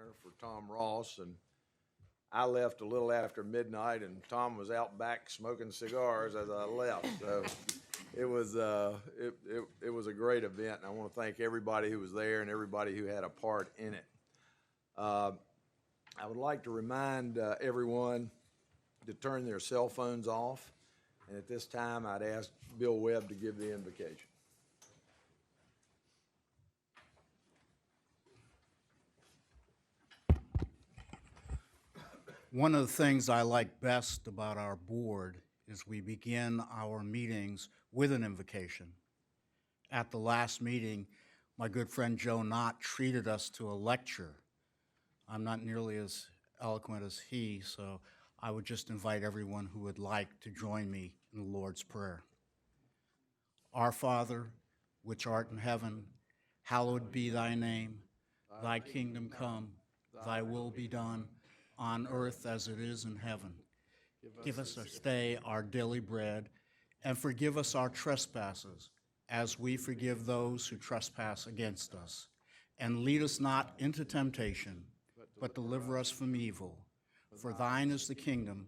dinner for Tom Ross, and I left a little after midnight, and Tom was out back smoking cigars as I left. So it was it was a great event, and I want to thank everybody who was there and everybody who had a part in it. I would like to remind everyone to turn their cell phones off, and at this time, I'd ask Bill Webb to give the invocation. One of the things I like best about our board is we begin our meetings with an invocation. At the last meeting, my good friend Joe Knott treated us to a lecture. I'm not nearly as eloquent as he, so I would just invite everyone who would like to join me in the Lord's Prayer. Our Father, which art in heaven, hallowed be thy name. Thy kingdom come, thy will be done, on earth as it is in heaven. Give us this day our daily bread, and forgive us our trespasses, as we forgive those who trespass against us. And lead us not into temptation, but deliver us from evil. For thine is the kingdom,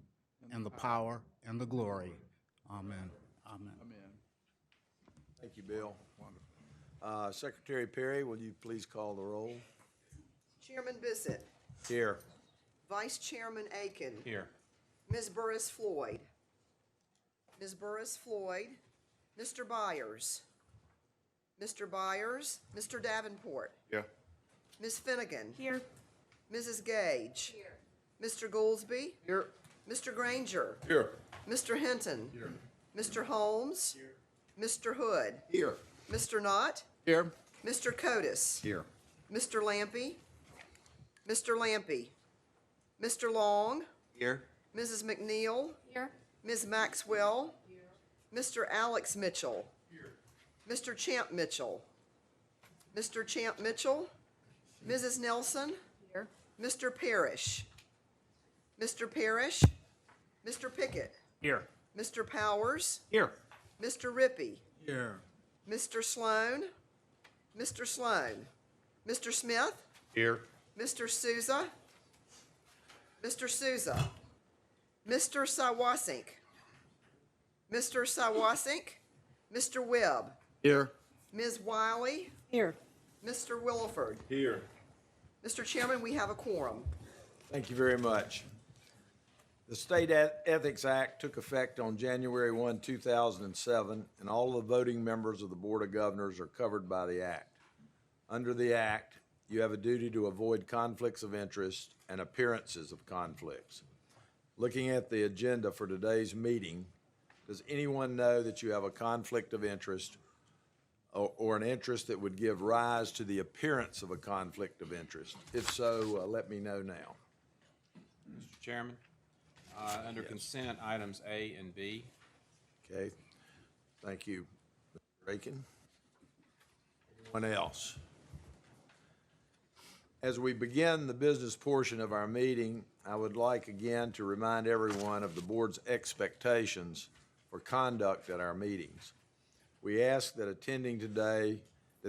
and the power, and the glory. Amen. Amen. Thank you, Bill. Wonderful. Secretary Perry, will you please call the roll? Chairman Bissett. Here. Vice Chairman Aiken. Here. Ms. Burris Floyd. Ms. Burris Floyd. Mr. Byers. Mr. Byers. Mr. Davenport. Here. Ms. Finnegan. Here. Mrs. Gage. Here. Mr. Goolsby. Here. Mr. Granger. Here. Mr. Hinton. Here. Mr. Holmes. Here. Mr. Hood. Here. Mr. Knott. Here. Mr. Codis. Here. Mr. Lampy. Mr. Lampy. Mr. Long. Here. Mrs. McNeil. Here. Ms. Maxwell. Here. Mr. Alex Mitchell. Here. Mr. Champ Mitchell. Mr. Champ Mitchell. Mrs. Nelson. Here. Mr. Parrish. Mr. Parrish. Mr. Pickett. Here. Mr. Powers. Here. Mr. Rippey. Here. Mr. Sloan. Mr. Sloan. Mr. Smith. Here. Mr. Souza. Mr. Souza. Mr. Sawasink. Mr. Sawasink. Mr. Webb. Here. Ms. Wiley. Here. Mr. Williford. Here. Mr. Chairman, we have a quorum. Thank you very much. The State Ethics Act took effect on January 1, 2007, and all the voting members of the Board of Governors are covered by the Act. Under the Act, you have a duty to avoid conflicts of interest and appearances of conflicts. Looking at the agenda for today's meeting, does anyone know that you have a conflict of interest or an interest that would give rise to the appearance of a conflict of interest? If so, let me know now. Mr. Chairman, under consent, items A and B. Okay, thank you, Mr. Aiken. Anyone else? As we begin the business portion of our meeting, I would like again to remind everyone of the board's expectations for conduct at our meetings. We ask that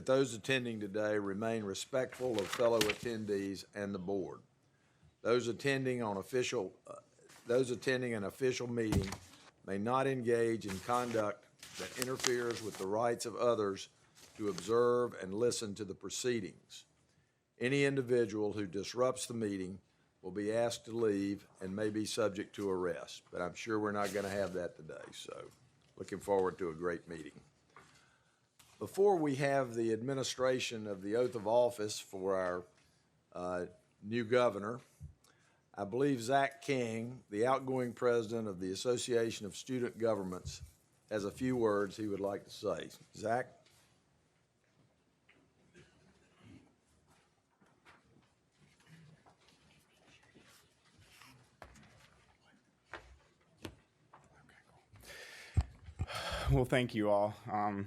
those attending today remain respectful of fellow attendees and the board. Those attending an official meeting may not engage in conduct that interferes with the rights of others to observe and listen to the proceedings. Any individual who disrupts the meeting will be asked to leave and may be subject to arrest, but I'm sure we're not going to have that today, so looking forward to a great meeting. Before we have the administration of the oath of office for our new governor, I believe Zach King, the outgoing president of the Association of Student Governments, has a few words he would like to say. Zach? Well, thank you all. I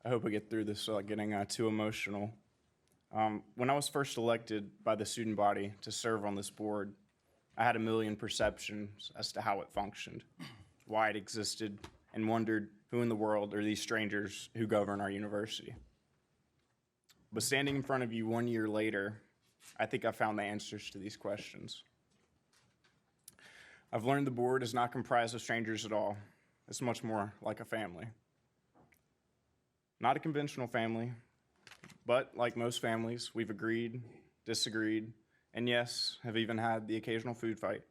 hope I get through this without getting too emotional. When I was first elected by the student body to serve on this board, I had a million perceptions as to how it functioned, why it existed, and wondered who in the world are these strangers who govern our university. But standing in front of you 1 year later, I think I found the answers to these questions. I've learned the board is not comprised of strangers at all. It's much more like a family. Not a conventional family, but like most families, we've agreed, disagreed, and yes, have even had the occasional food fight.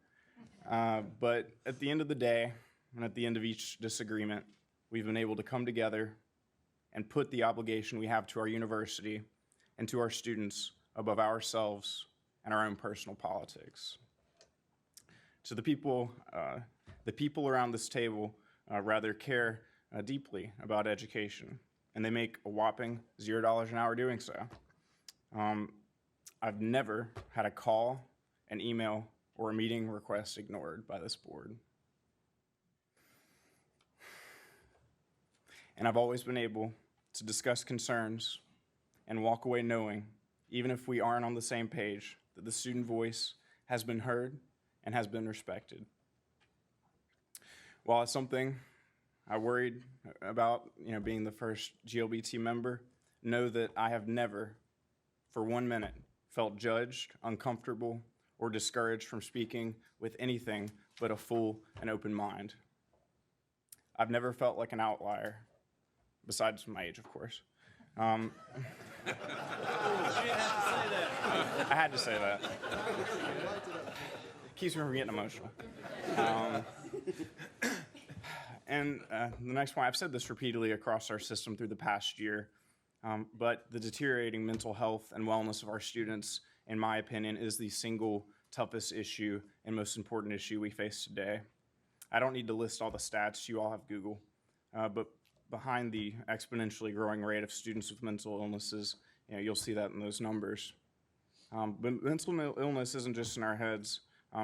But at the end of the day, and at the end of each disagreement, we've been able to come together and put the obligation we have to our university and to our students above ourselves and our own personal politics. To the people around this table rather care deeply about education, and they make a whopping $0 an hour doing so. I've never had a call, an email, or a meeting request ignored by this board. And I've always been able to discuss concerns and walk away knowing, even if we aren't on the same page, that the student voice has been heard and has been respected. While it's something I worried about, being the first GLBT member, know that I have never, for 1 minute, felt judged, uncomfortable, or discouraged from speaking with anything but a full and open mind. I've never felt like an outlier, besides my age, of course. I had to say that. Keeps me from getting emotional. And the next point, I've said this repeatedly across our system through the past year, but the deteriorating mental health and wellness of our students, in my opinion, is the single toughest issue and most important issue we face today. I don't need to list all the stats, you all have Google, but behind the exponentially growing rate of students with mental illnesses, you'll see that in those numbers. But mental illness isn't just in our heads.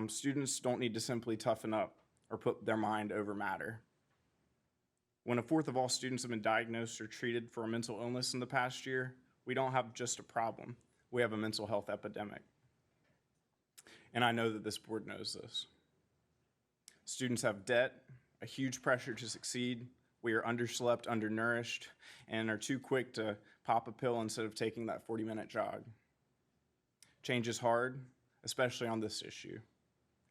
Students don't need to simply toughen up or put their mind over matter. When a fourth of all students have been diagnosed or treated for a mental illness in the past year, we don't have just a problem, we have a mental health epidemic. And I know that this board knows this. Students have debt, a huge pressure to succeed, we are underslept, undernourished, and are too quick to pop a pill instead of taking that 40-minute jog. Change is hard, especially on this issue.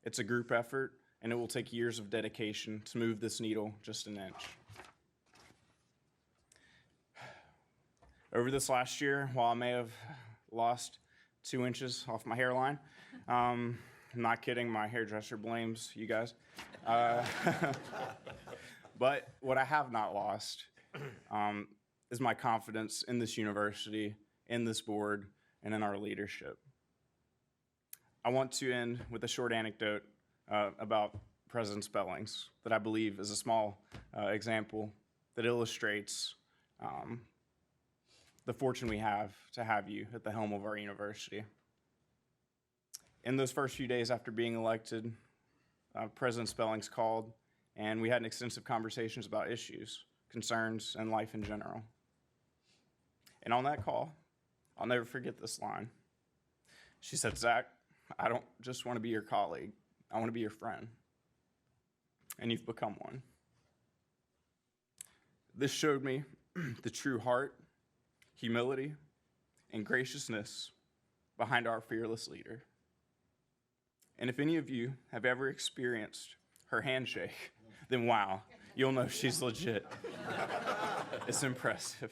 It's a group effort, and it will take years of dedication to move this needle just an inch. Over this last year, while I may have lost 2 inches off my hairline, I'm not kidding, my hairdresser blames you guys. But what I have not lost is my confidence in this university, in this board, and in our leadership. I want to end with a short anecdote about President Spellings that I believe is a small example that illustrates the fortune we have to have you at the helm of our university. In those first few days after being elected, President Spellings called, and we had extensive conversations about issues, concerns, and life in general. And on that call, I'll never forget this line. She said, "Zach, I don't just want to be your colleague, I want to be your friend." And you've become one. This showed me the true heart, humility, and graciousness behind our fearless leader. And if any of you have ever experienced her handshake, then wow, you'll know she's legit. It's impressive.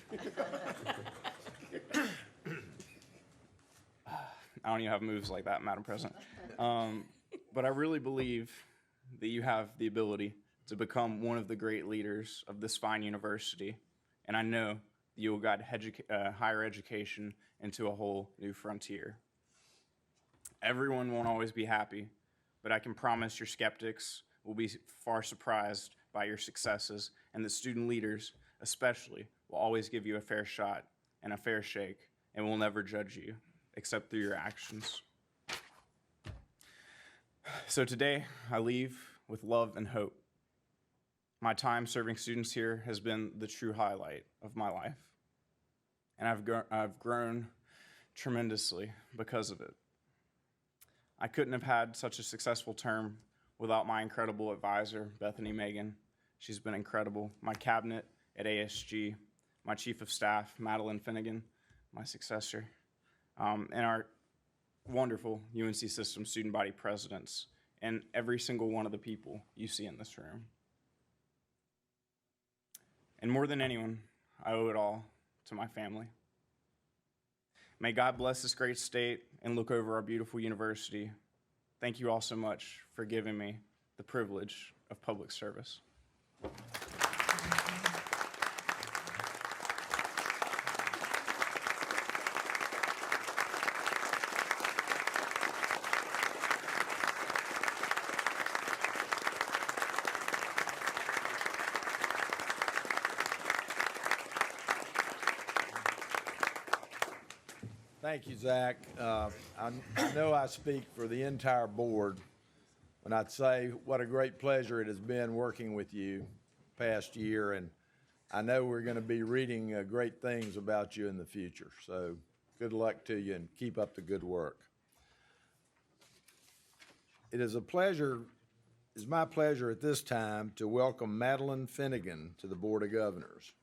I don't even have moves like that, Madam President. But I really believe that you have the ability to become one of the great leaders of this fine university. And I know that you will guide higher education into a whole new frontier. Everyone won't always be happy, but I can promise your skeptics will be far surprised by your successes, and the student leaders, especially, will always give you a fair shot and a fair shake, and will never judge you, except through your actions. So today, I leave with love and hope. My time serving students here has been the true highlight of my life, and I've grown tremendously because of it. I couldn't have had such a successful term without my incredible advisor, Bethany Megan. She's been incredible. My cabinet at ASG, my chief of staff, Madeline Finnegan, my successor, and wonderful UNC System student body presidents, and every single one of the people you see in this room. And more than anyone, I owe it all to my family. May God bless this great state and look over our beautiful university. Thank you all so much for giving me the privilege of public service. Thank you, Zach. I know I speak for the entire board when I say what a great pleasure it has been working with you past year, and I know we're going to be reading great things about you in the future. So good luck to you and keep up the good work. It is my pleasure at this time to welcome Madeline Finnegan to the Board of Governors.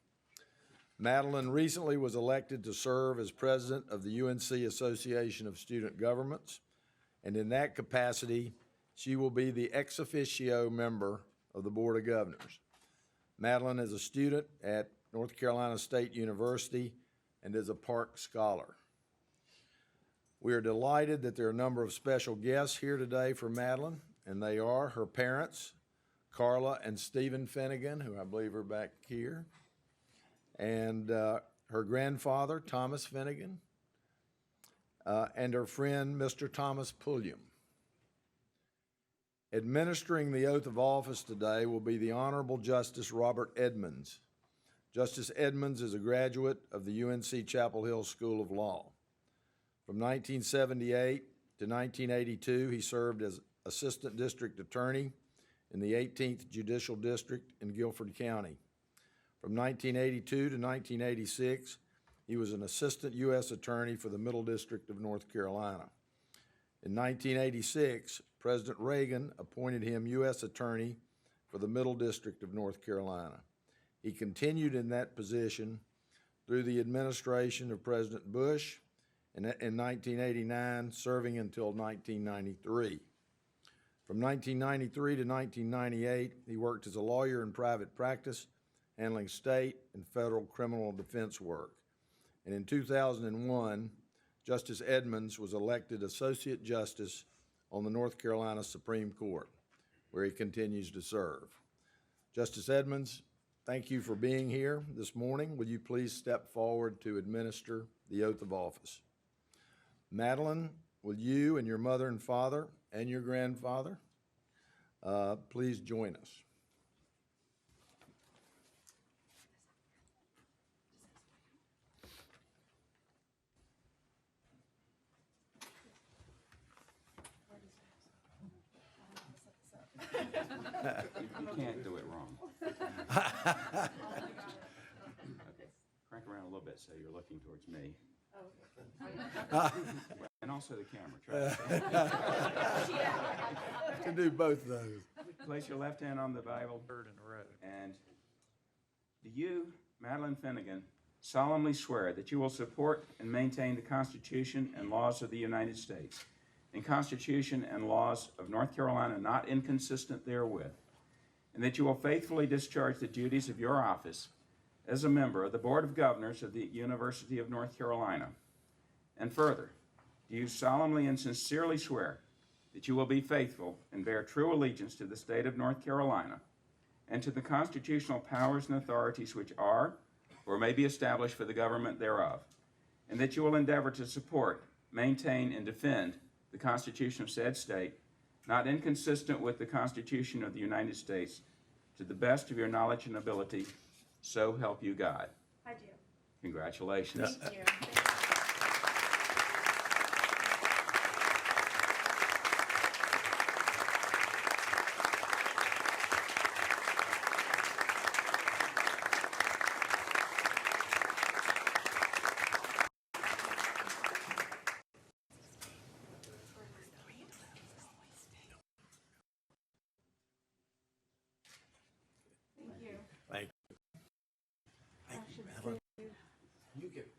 Madeline recently was elected to serve as president of the UNC Association of Student Governments, and in that capacity, she will be the ex officio member of the Board of Governors. Madeline is a student at North Carolina State University and is a Park Scholar. We are delighted that there are a number of special guests here today for Madeline, and they are her parents, Carla and Stephen Finnegan, who I believe are back here, and her grandfather, Thomas Finnegan, and her friend, Mr. Thomas Pulliam. Administering the oath of office today will be the Honorable Justice Robert Edmonds. Justice Edmonds is a graduate of the UNC Chapel Hill School of Law. From 1978 to 1982, he served as Assistant District Attorney in the 18th Judicial District in Guilford County. From 1982 to 1986, he was an Assistant U.S. Attorney for the Middle District of North Carolina. In 1986, President Reagan appointed him U.S. Attorney for the Middle District of North Carolina. He continued in that position through the administration of President Bush and in 1989, serving until 1993. From 1993 to 1998, he worked as a lawyer in private practice, handling state and federal criminal defense work. And in 2001, Justice Edmonds was elected Associate Justice on the North Carolina Supreme Court, where he continues to serve. Justice Edmonds, thank you for being here this morning. Will you please step forward to administer the oath of office? Madeline, will you and your mother and father and your grandfather please join us? You can't do it wrong. Okay. Crank around a little bit so you're looking towards me. And also the camera. Try To do both of those. Place your left hand on the Bible. And do you, Madeline Finnegan, solemnly swear that you will support and maintain the Constitution and laws of the United States, and Constitution and laws of North Carolina not inconsistent therewith, and that you will faithfully discharge the duties of your office as a member of the Board of Governors of the University of North Carolina? And further, do you solemnly and sincerely swear that you will be faithful and bear true allegiance to the state of North Carolina and to the constitutional powers and authorities which are or may be established for the government thereof, and that you will endeavor to support, maintain, and defend the Constitution of said state, not inconsistent with the Constitution of the United States, to the best of your knowledge and ability, so help you God? I do. Congratulations. Thank you. Thank you.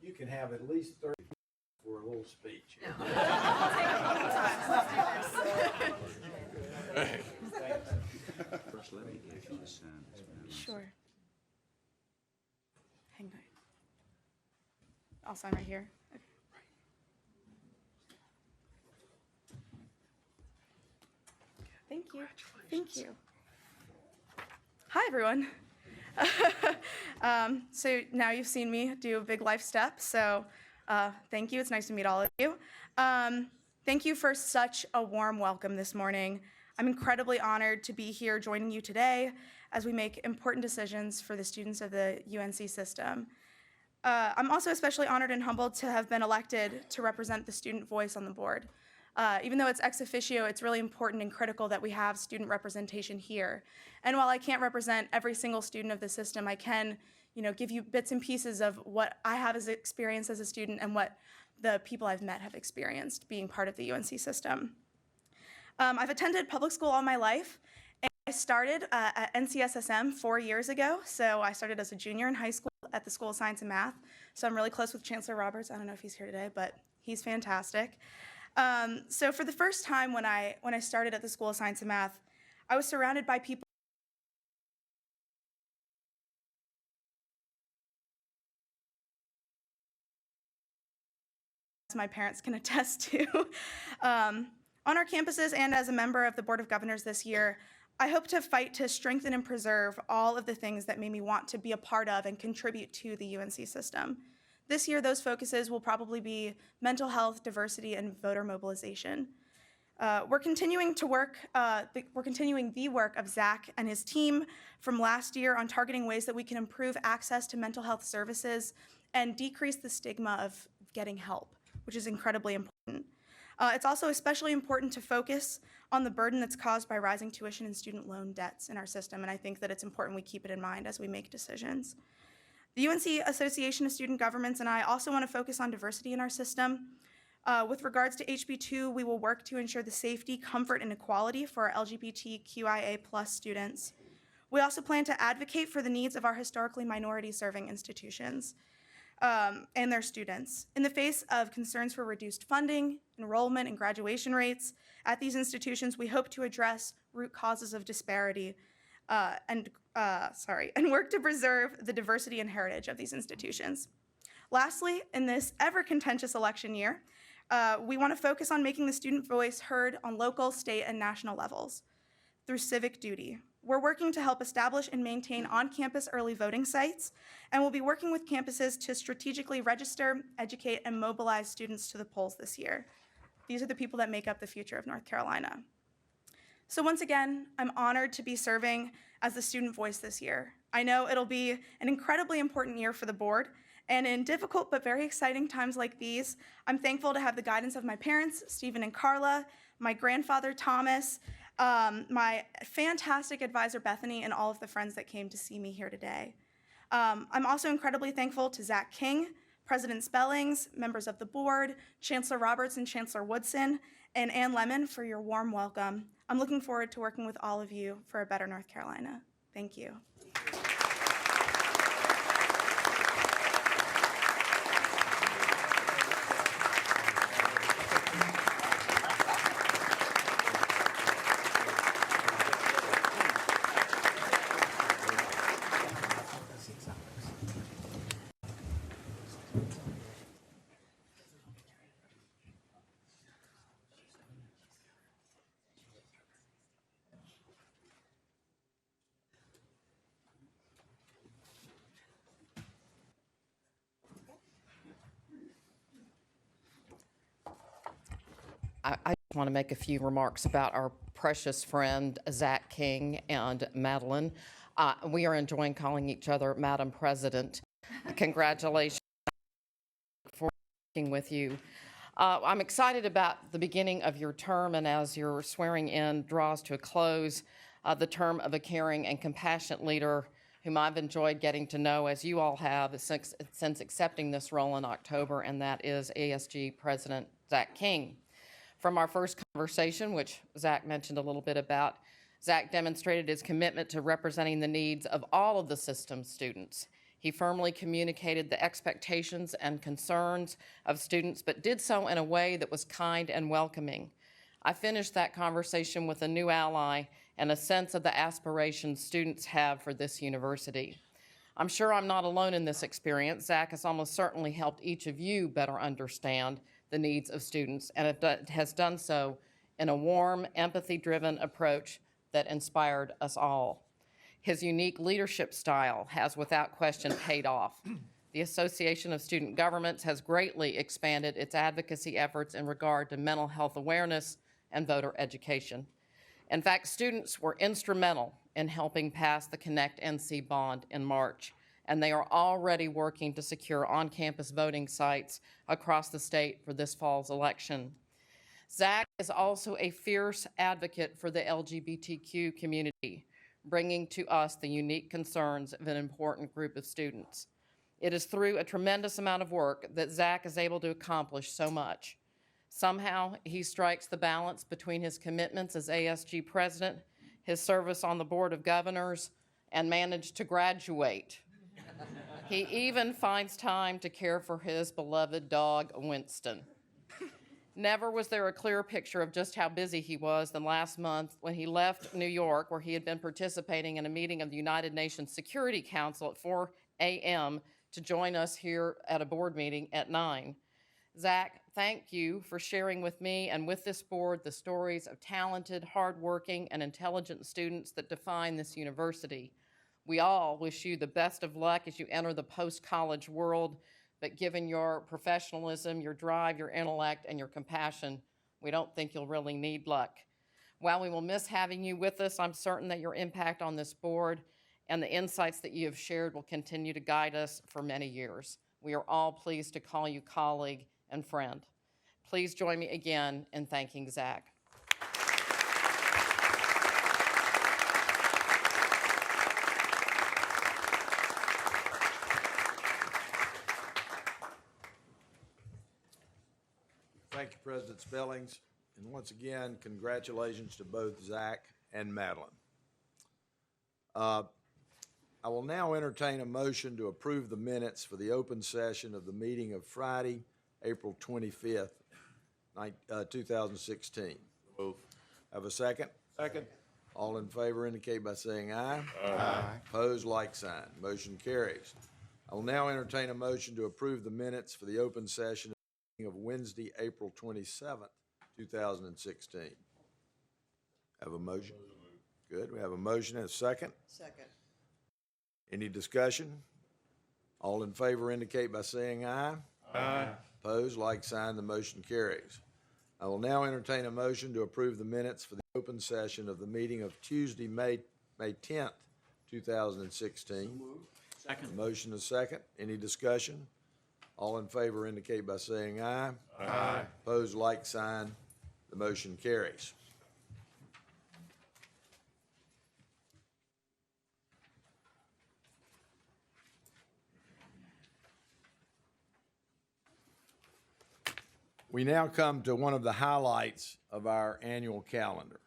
You can have at least 30. for a little speech. First, let me get you to sign this. Sure. Hang on. I'll sign right here. Okay. Thank you. Thank you. Hi, everyone. So now you've seen me do a big life step, so thank you. It's nice to meet all of you. Thank you for such a warm welcome this morning. I'm incredibly honored to be here joining you today as we make important decisions for the students of the UNC system. I'm also especially honored and humbled to have been elected to represent the student voice on the board. Even though it's ex officio, it's really important and critical that we have student representation here. And while I can't represent every single student of the system, I can, give you bits and pieces of what I have as experience as a student and what the people I've met have experienced being part of the UNC system. I've attended public school all my life. And I started at NCSSM 4 years ago. So I started as a junior in high school at the School of Science and Math. So I'm really close with Chancellor Roberts. I don't know if he's here today, but he's fantastic. So for the first time when I started at the School of Science and Math, I was surrounded by people my parents can attest to. On our campuses and as a member of the Board of Governors this year, I hope to fight to strengthen and preserve all of the things that made me want to be a part of and contribute to the UNC system. This year, those focuses will probably be mental health, diversity, and voter mobilization. We're continuing the work of Zach and his team from last year on targeting ways that we can improve access to mental health services and decrease the stigma of getting help, which is incredibly important. It's also especially important to focus on the burden that's caused by rising tuition and student loan debts in our system, and I think that it's important we keep it in mind as we make decisions. The UNC Association of Student Governments and I also want to focus on diversity in our system. With regards to HB2, we will work to ensure the safety, comfort, and equality for our LGBTQIA+ students. We also plan to advocate for the needs of our historically minority-serving institutions and their students. In the face of concerns for reduced funding, enrollment, and graduation rates at these institutions, we hope to address root causes of disparity and work to preserve the diversity and heritage of these institutions. Lastly, in this ever-contentious election year, we want to focus on making the student voice heard on local, state, and national levels through civic duty. We're working to help establish and maintain on-campus early voting sites, and we'll be working with campuses to strategically register, educate, and mobilize students to the polls this year. These are the people that make up the future of North Carolina. So once again, I'm honored to be serving as the student voice this year. I know it'll be an incredibly important year for the board, and in difficult but very exciting times like these, I'm thankful to have the guidance of my parents, Stephen and Carla, my grandfather, Thomas, my fantastic advisor, Bethany, and all of the friends that came to see me here today. I'm also incredibly thankful to Zach King, President Spellings, members of the board, Chancellor Roberts and Chancellor Woodson, and Ann Lemon for your warm welcome. I'm looking forward to working with all of you for a better North Carolina. Thank you. I just want to make a few remarks about our precious friend, Zach King and Madeline. We are enjoying calling each other Madam President. Congratulations for working with you. I'm excited about the beginning of your term, and as your swearing in draws to a close, the term of a caring and compassionate leader whom I've enjoyed getting to know, as you all have, since accepting this role in October, and that is ASG President Zach King. From our first conversation, which Zach mentioned a little bit about, Zach demonstrated his commitment to representing the needs of all of the system's students. He firmly communicated the expectations and concerns of students, but did so in a way that was kind and welcoming. I finished that conversation with a new ally and a sense of the aspirations students have for this university. I'm sure I'm not alone in this experience. Zach has almost certainly helped each of you better understand the needs of students, and it has done so in a warm, empathy-driven approach that inspired us all. His unique leadership style has without question paid off. The Association of Student Governments has greatly expanded its advocacy efforts in regard to mental health awareness and voter education. In fact, students were instrumental in helping pass the Connect NC bond in March, and they are already working to secure on-campus voting sites across the state for this fall's election. Zach is also a fierce advocate for the LGBTQ community, bringing to us the unique concerns of an important group of students. It is through a tremendous amount of work that Zach is able to accomplish so much. Somehow, he strikes the balance between his commitments as ASG president, his service on the Board of Governors, and managed to graduate. He even finds time to care for his beloved dog, Winston. Never was there a clearer picture of just how busy he was than last month when he left New York, where he had been participating in a meeting of the United Nations Security Council at 4 a.m. to join us here at a board meeting at 9. Zach, thank you for sharing with me and with this board the stories of talented, hardworking, and intelligent students that define this university. We all wish you the best of luck as you enter the post-college world, but given your professionalism, your drive, your intellect, and your compassion, we don't think you'll really need luck. While we will miss having you with us, I'm certain that your impact on this board and the insights that you have shared will continue to guide us for many years. We are all pleased to call you colleague and friend. Please join me again in thanking Zach. Thank you, President Spellings. And once again, congratulations to both Zach and Madeline. I will now entertain a motion to approve the minutes for the open session of the meeting of Friday, April 25th, 2016. Move. Have a second? Second. All in favor indicate by saying aye. Aye. Opposed, like sign. Motion carries. I will now entertain a motion to approve the minutes for the open session of Wednesday, April 27th, 2016. Have a motion? Good. We have a motion and a second. Second. Any discussion? All in favor indicate by saying aye. Aye. Opposed, like sign. The motion carries. I will now entertain a motion to approve the minutes for the open session of the meeting of Tuesday, May 10th, 2016. Second. Motion is second. Any discussion? All in favor indicate by saying aye. Aye. Opposed, like sign. The motion carries. We now come to one of the highlights of our annual calendar.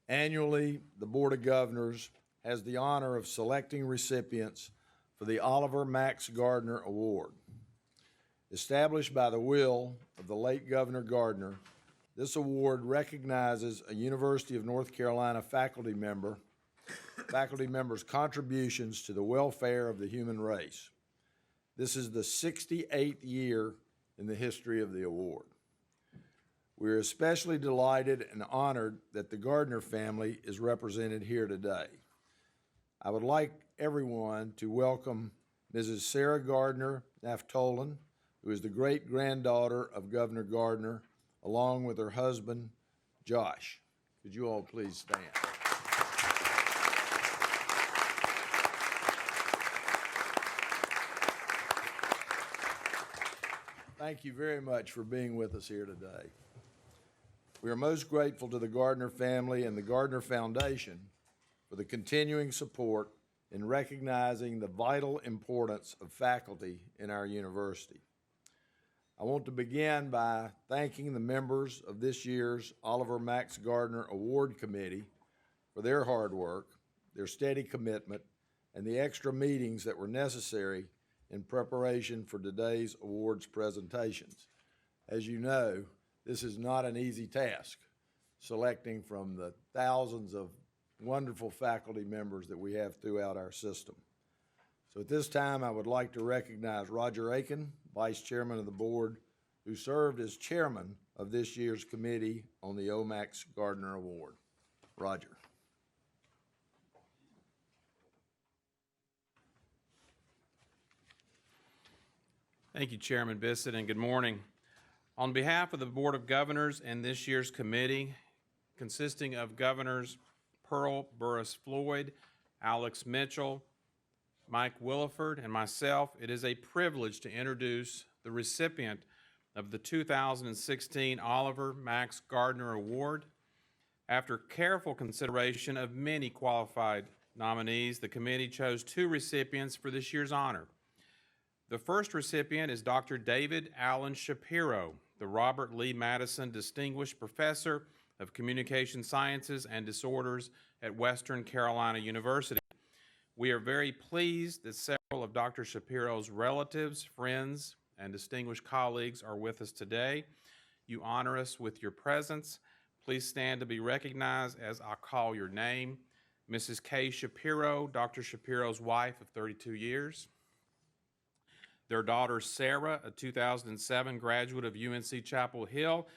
Annually, the Board of Governors has the honor of selecting recipients for the Oliver Max Gardner Award. Established by the will of the late Governor Gardner, this award recognizes a University of North Carolina faculty member's contributions to the welfare of the human race. This is the 68th year in the history of the award. We are especially delighted and honored that the Gardner family is represented here today. I would like everyone to welcome Mrs. Sarah Gardner Naftolan, who is the great-granddaughter of Governor Gardner, along with her husband, Josh. Could you all please stand? Thank you very much for being with us here today. We are most grateful to the Gardner family and the Gardner Foundation for the continuing support in recognizing the vital importance of faculty in our university. I want to begin by thanking the members of this year's Oliver Max Gardner Award Committee for their hard work, their steady commitment, and the extra meetings that were necessary in preparation for today's awards presentations. As you know, this is not an easy task, selecting from the thousands of wonderful faculty members that we have throughout our system. So at this time, I would like to recognize Roger Aiken, Vice Chairman of the Board, who served as Chairman of this year's committee on the OMAX Gardner Award. Roger. Thank you, Chairman Bissett, and good morning. On behalf of the Board of Governors and this year's committee, consisting of Governors Pearl Burris-Floyd, Alex Mitchell, Mike Williford, and myself, it is a privilege to introduce the recipient of the 2016 Oliver Max Gardner Award. After careful consideration of many qualified nominees, the committee chose 2 recipients for this year's honor. The first recipient is Dr. David Allen Shapiro, the Robert Lee Madison Distinguished Professor of Communication Sciences and Disorders at Western Carolina University. We are very pleased that several of Dr. Shapiro's relatives, friends, and distinguished colleagues are with us today. You honor us with your presence. Please stand to be recognized as I call your name. Mrs. Kay Shapiro, Dr. Shapiro's wife of 32 years. Their daughter, Sarah, a 2007 graduate of UNC Chapel Hill.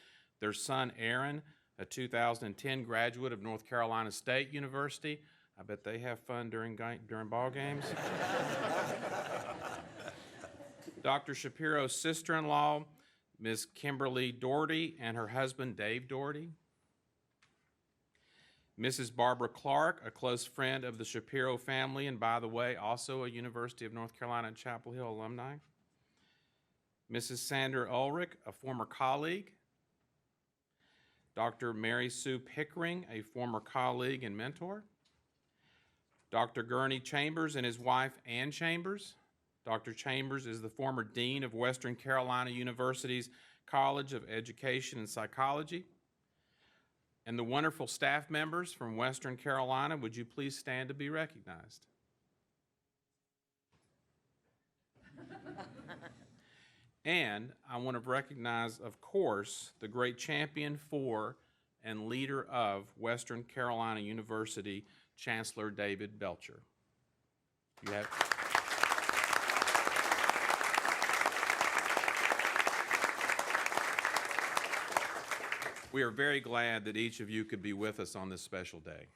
Their son, Aaron, a 2010 graduate of North Carolina State University. I bet they have fun during ball games. Dr. Shapiro's sister-in-law, Ms. Kimberly Doherty, and her husband, Dave Doherty. Mrs. Barbara Clark, a close friend of the Shapiro family, and by the way, also a University of North Carolina Chapel Hill alumni. Mrs. Sandra Ulrich, a former colleague. Dr. Mary Sue Pickering, a former colleague and mentor. Dr. Gurney Chambers and his wife, Ann Chambers. Dr. Chambers is the former dean of Western Carolina University's College of Education and Psychology. And the wonderful staff members from Western Carolina, would you please stand to be recognized? And I want to recognize, of course, the great champion for and leader of Western Carolina University, Chancellor David Belcher. You have. We are very glad that each of you could be with us on this special day.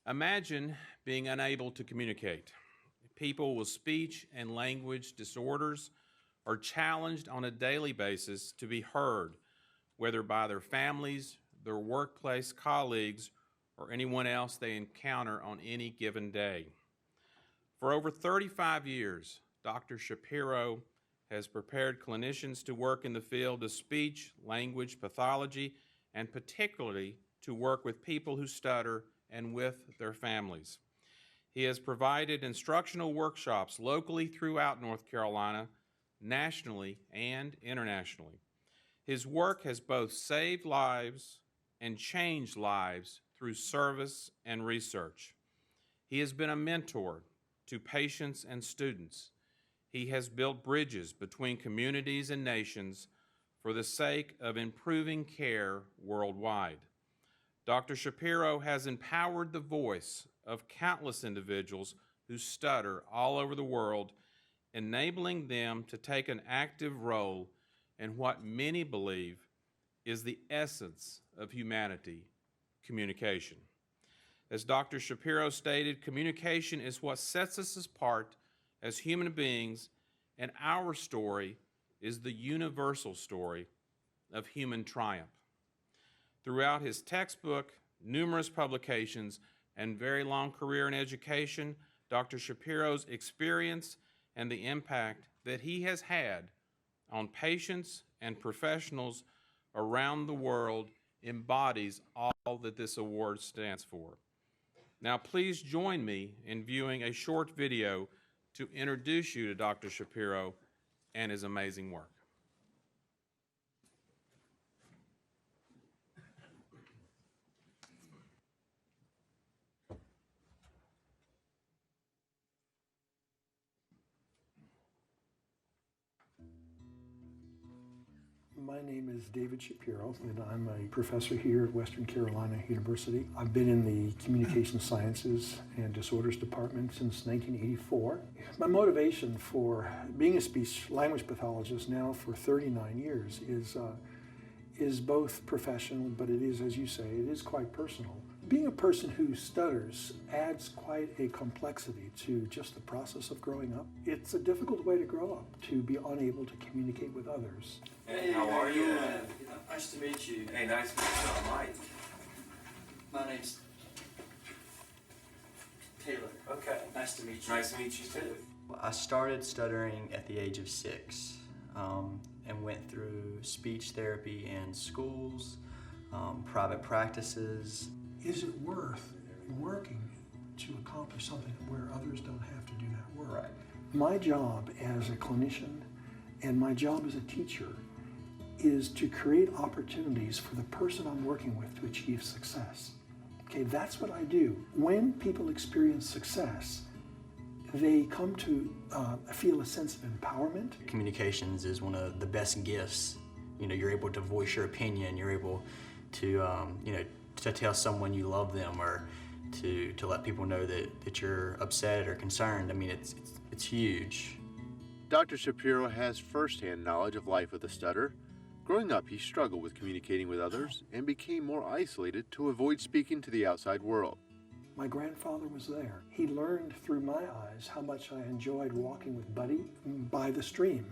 Imagine being unable to communicate. People with speech and language disorders are challenged on a daily basis to be heard, whether by their families, their workplace colleagues, or anyone else they encounter on any given day. For over 35 years, Dr. Shapiro has prepared clinicians to work in the field of speech, language, pathology, and particularly to work with people who stutter and with their families. He has provided instructional workshops locally throughout North Carolina, nationally and internationally. His work has both saved lives and changed lives through service and research. He has been a mentor to patients and students. He has built bridges between communities and nations for the sake of improving care worldwide. Dr. Shapiro has empowered the voice of countless individuals who stutter all over the world, enabling them to take an active role in what many believe is the essence of humanity, communication. As Dr. Shapiro stated, communication is what sets us apart as human beings, and our story is the universal story of human triumph. Throughout his textbook, numerous publications, and very long career in education, Dr. Shapiro's experience and the impact that he has had on patients and professionals around the world embodies all that this award stands for. Now, please join me in viewing a short video to introduce you to Dr. Shapiro and his amazing work. My name is David Shapiro, and I'm a professor here at Western Carolina University. I've been in the Communication Sciences and Disorders Department since 1984. My motivation for being a speech language pathologist now for 39 years is both professional, but it is, as you say, it is quite personal. Being a person who stutters adds quite a complexity to just the process of growing up. It's a difficult way to grow up, to be unable to communicate with others. Hey, how are you? Nice to meet you. Hey, nice to meet you. I'm Mike. My name's Taylor. Okay. Nice to meet you. Nice to meet you too. I started stuttering at the age of 6 and went through speech therapy in schools, private practices. Is it worth working to accomplish something where others don't have to do that work? Right. My job as a clinician and my job as a teacher is to create opportunities for the person I'm working with to achieve success. Okay, that's what I do. When people experience success, they come to feel a sense of empowerment. Communications is one of the best gifts. You know, you're able to voice your opinion. You're able to, to tell someone you love them, or to let people know that you're upset or concerned. I mean, it's huge. Dr. Shapiro has firsthand knowledge of life with a stutter. Growing up, he struggled with communicating with others and became more isolated to avoid speaking to the outside world. My grandfather was there. He learned through my eyes how much I enjoyed walking with Buddy by the stream.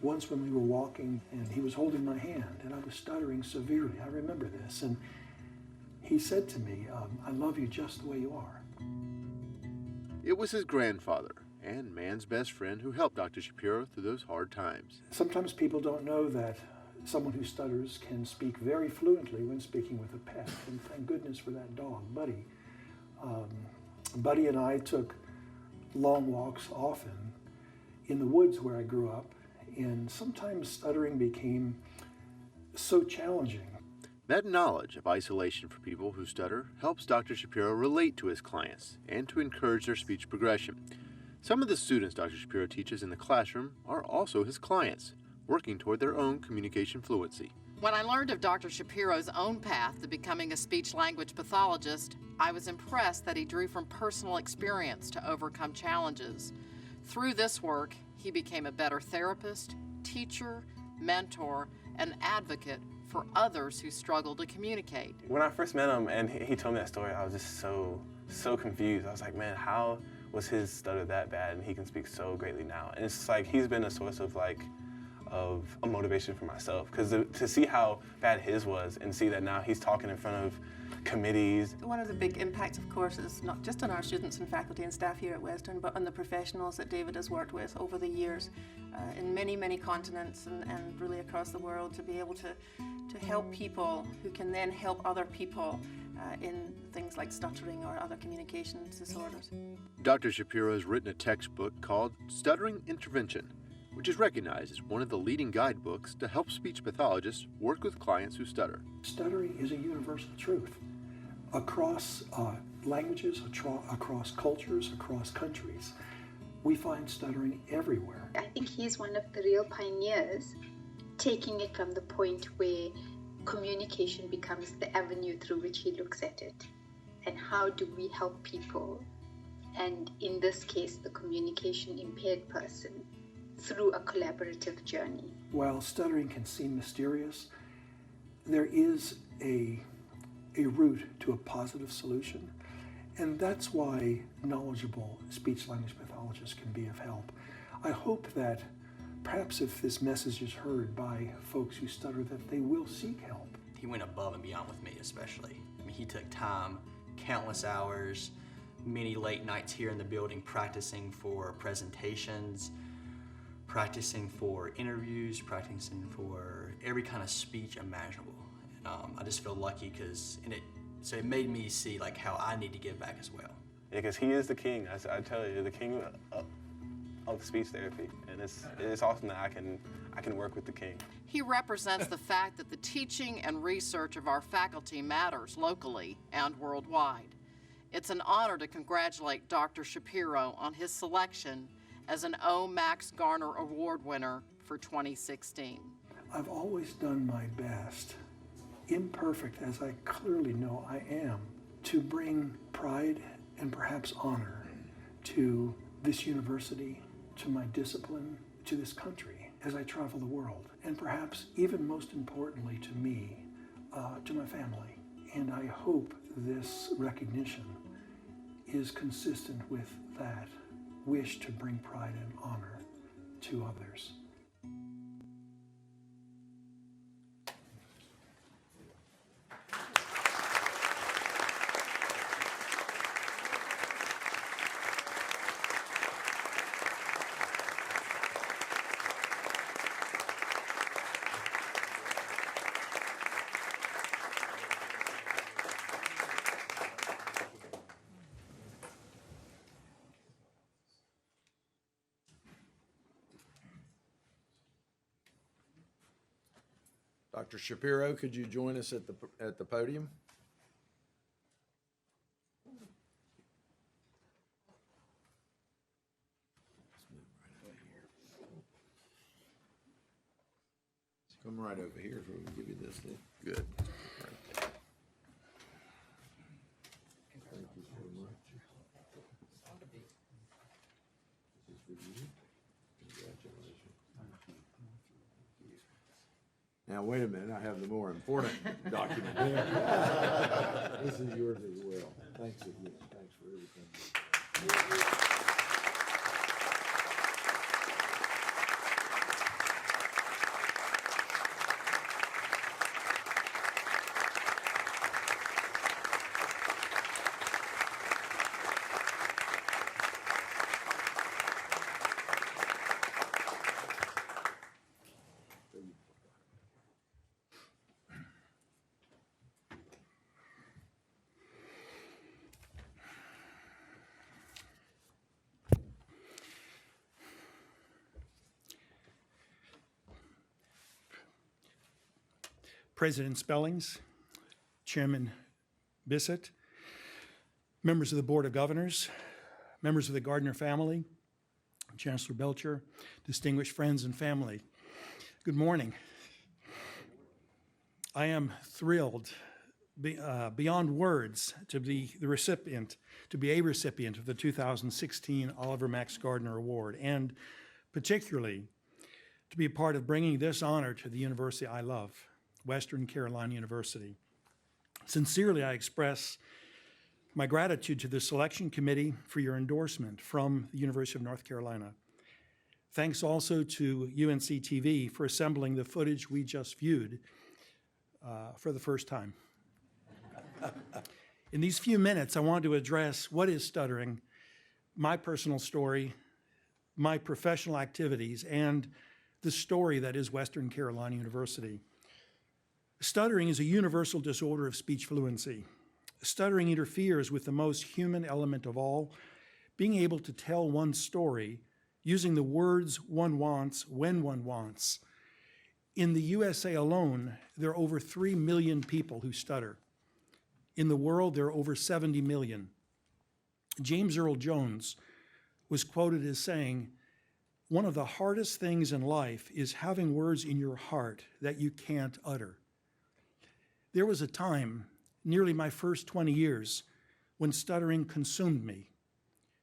Once when we were walking and he was holding my hand and I was stuttering severely, I remember this, and he said to me, I love you just the way you are. It was his grandfather and man's best friend who helped Dr. Shapiro through those hard times. Sometimes people don't know that someone who stutters can speak very fluently when speaking with a pet, and thank goodness for that dog, Buddy. Buddy and I took long walks often in the woods where I grew up, and sometimes stuttering became so challenging. That knowledge of isolation for people who stutter helps Dr. Shapiro relate to his clients and to encourage their speech progression. Some of the students Dr. Shapiro teaches in the classroom are also his clients, working toward their own communication fluency. When I learned of Dr. Shapiro's own path to becoming a speech-language pathologist, I was impressed that he drew from personal experience to overcome challenges. Through this work, he became a better therapist, teacher, mentor, and advocate for others who struggle to communicate. When I first met him and he told me that story, I was just so confused. I was like, man, how was his stutter that bad and he can speak so greatly now? And it's like he's been a source of a motivation for myself, because to see how bad his was and see that now he's talking in front of committees. One of the big impacts, of course, is not just on our students and faculty and staff here at Western, but on the professionals that David has worked with over the years in many, many continents and really across the world, to be able to help people who can then help other people in things like stuttering or other communications disorders. Dr. Shapiro has written a textbook called Stuttering Intervention, which is recognized as one of the leading guidebooks to help speech pathologists work with clients who stutter. Stuttering is a universal truth. Across languages, across cultures, across countries, we find stuttering everywhere. I think he's one of the real pioneers, taking it from the point where communication becomes the avenue through which he looks at it. And how do we help people, and in this case, the communication impaired person, through a collaborative journey. While stuttering can seem mysterious, there is a route to a positive solution, and that's why knowledgeable speech-language pathologists can be of help. I hope that perhaps if this message is heard by folks who stutter, that they will seek help. He went above and beyond with me, especially. I mean, he took time, countless hours, many late nights here in the building practicing for presentations, practicing for interviews, practicing for every kind of speech imaginable. I just feel lucky so it made me see like how I need to give back as well. Yeah, because he is the king. I tell you, the king of speech therapy, and it's awesome that I can work with the king. He represents the fact that the teaching and research of our faculty matters locally and worldwide. It's an honor to congratulate Dr. Shapiro on his selection as an O. Max Garner Award winner for 2016? I've always done my best, imperfect as I clearly know I am, to bring pride and perhaps honor to this university, to my discipline, to this country as I travel the world, and perhaps even most importantly to me, to my family. And I hope this recognition is consistent with that wish to bring pride and honor to others. Dr. Shapiro, could you join us at the podium? Come right over here if we give you this. Good. Thank you so much. This is for you. Congratulations. Now, wait a minute, I have the more important document here. This is yours as well. Thanks again. Thanks for everything. President Spellings, Chairman Bissett, members of the Board of Governors, members of the Gardner family, Chancellor Belcher, distinguished friends and family, good morning. I am thrilled beyond words to be a recipient of the 2016 Oliver Max Gardner Award, and particularly to be a part of bringing this honor to the university I love, Western Carolina University. Sincerely, I express my gratitude to the selection committee for your endorsement from the University of North Carolina. Thanks also to UNC TV for assembling the footage we just viewed for the first time. In these few minutes, I want to address what is stuttering, my personal story, my professional activities, and the story that is Western Carolina University. Stuttering is a universal disorder of speech fluency. Stuttering interferes with the most human element of all, being able to tell one's story using the words one wants when one wants. In the USA alone, there are over 3 million people who stutter. In the world, there are over 70 million. James Earl Jones was quoted as saying, "One of the hardest things in life is having words in your heart that you can't utter." There was a time, nearly my first 20 years, when stuttering consumed me.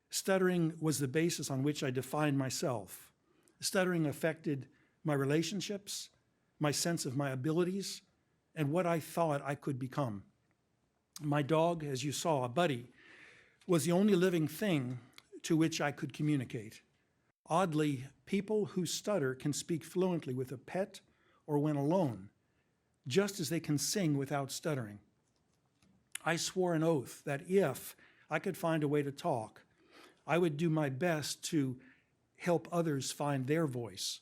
Stuttering was the basis on which I defined myself. Stuttering affected my relationships, my sense of my abilities, and what I thought I could become. My dog, as you saw, Buddy, was the only living thing to which I could communicate. Oddly, people who stutter can speak fluently with a pet or when alone, just as they can sing without stuttering. I swore an oath that if I could find a way to talk, I would do my best to help others find their voice.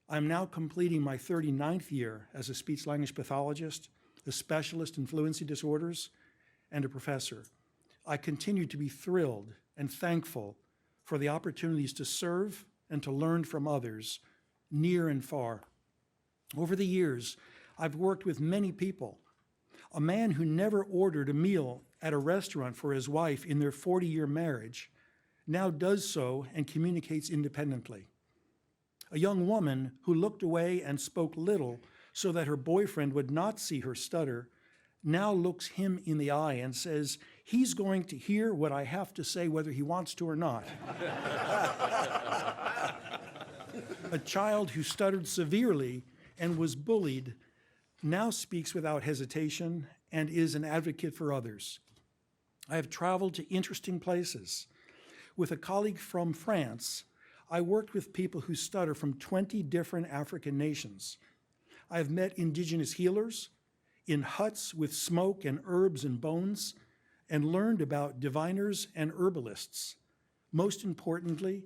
I'm now completing my 39th year as a speech-language pathologist, a specialist in fluency disorders, and a professor. I continue to be thrilled and thankful for the opportunities to serve and to learn from others, near and far. Over the years, I've worked with many people. A man who never ordered a meal at a restaurant for his wife in their 40-year marriage now does so and communicates independently. A young woman who looked away and spoke little so that her boyfriend would not see her stutter now looks him in the eye and says, he's going to hear what I have to say whether he wants to or not. A child who stuttered severely and was bullied now speaks without hesitation and is an advocate for others. I have traveled to interesting places. With a colleague from France, I worked with people who stutter from 20 different African nations. I have met indigenous healers in huts with smoke and herbs and bones, and learned about diviners and herbalists. Most importantly,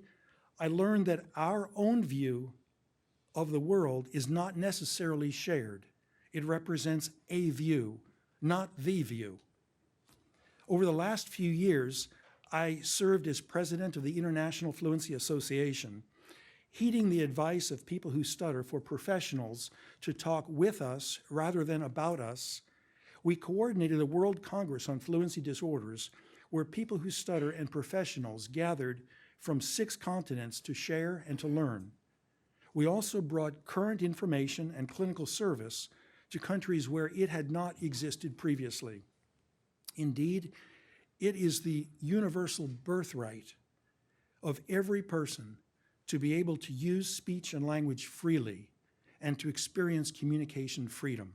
I learned that our own view of the world is not necessarily shared. It represents a view, not the view. Over the last few years, I served as president of the International Fluency Association, heeding the advice of people who stutter for professionals to talk with us rather than about us. We coordinated a World Congress on Fluency Disorders where people who stutter and professionals gathered from 6 continents to share and to learn. We also brought current information and clinical service to countries where it had not existed previously. Indeed, it is the universal birthright of every person to be able to use speech and language freely and to experience communication freedom.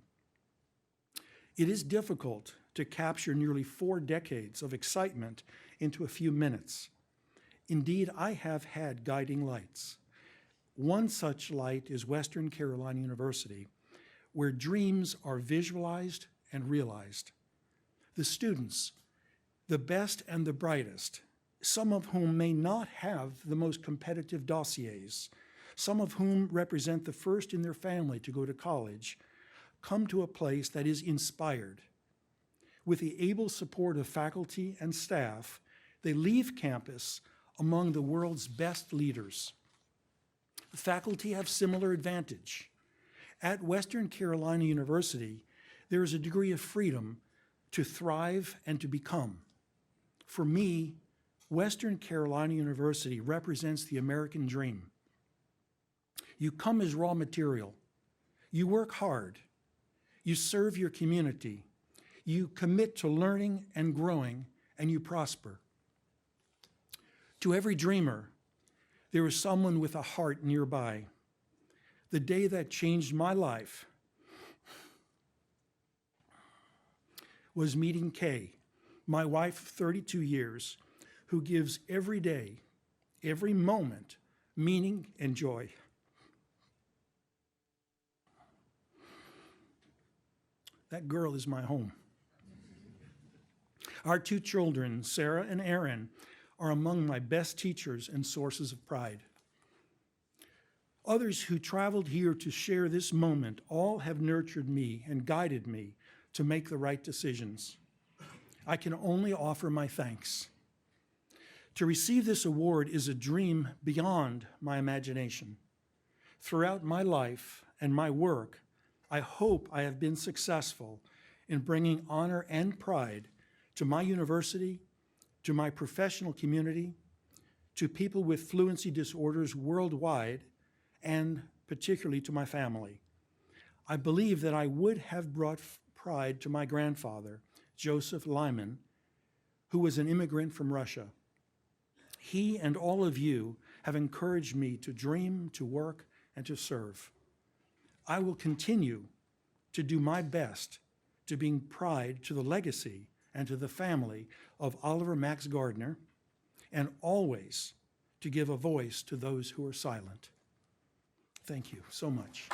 It is difficult to capture nearly 4 decades of excitement into a few minutes. Indeed, I have had guiding lights. One such light is Western Carolina University, where dreams are visualized and realized. The students, the best and the brightest, some of whom may not have the most competitive dossiers, some of whom represent the first in their family to go to college, come to a place that is inspired. With the able support of faculty and staff, they leave campus among the world's best leaders. The faculty have similar advantage. At Western Carolina University, there is a degree of freedom to thrive and to become. For me, Western Carolina University represents the American dream. You come as raw material. You work hard. You serve your community. You commit to learning and growing, and you prosper. To every dreamer, there is someone with a heart nearby. The day that changed my life was meeting Kay, my wife of 32 years, who gives every day, every moment, meaning and joy. That girl is my home. Our 2 children, Sarah and Aaron, are among my best teachers and sources of pride. Others who traveled here to share this moment all have nurtured me and guided me to make the right decisions. I can only offer my thanks. To receive this award is a dream beyond my imagination. Throughout my life and my work, I hope I have been successful in bringing honor and pride to my university, to my professional community, to people with fluency disorders worldwide, and particularly to my family. I believe that I would have brought pride to my grandfather, Joseph Lyman, who was an immigrant from Russia. He and all of you have encouraged me to dream, to work, and to serve. I will continue to do my best to bring pride to the legacy and to the family of Oliver Max Gardner, and always to give a voice to those who are silent. Thank you so much.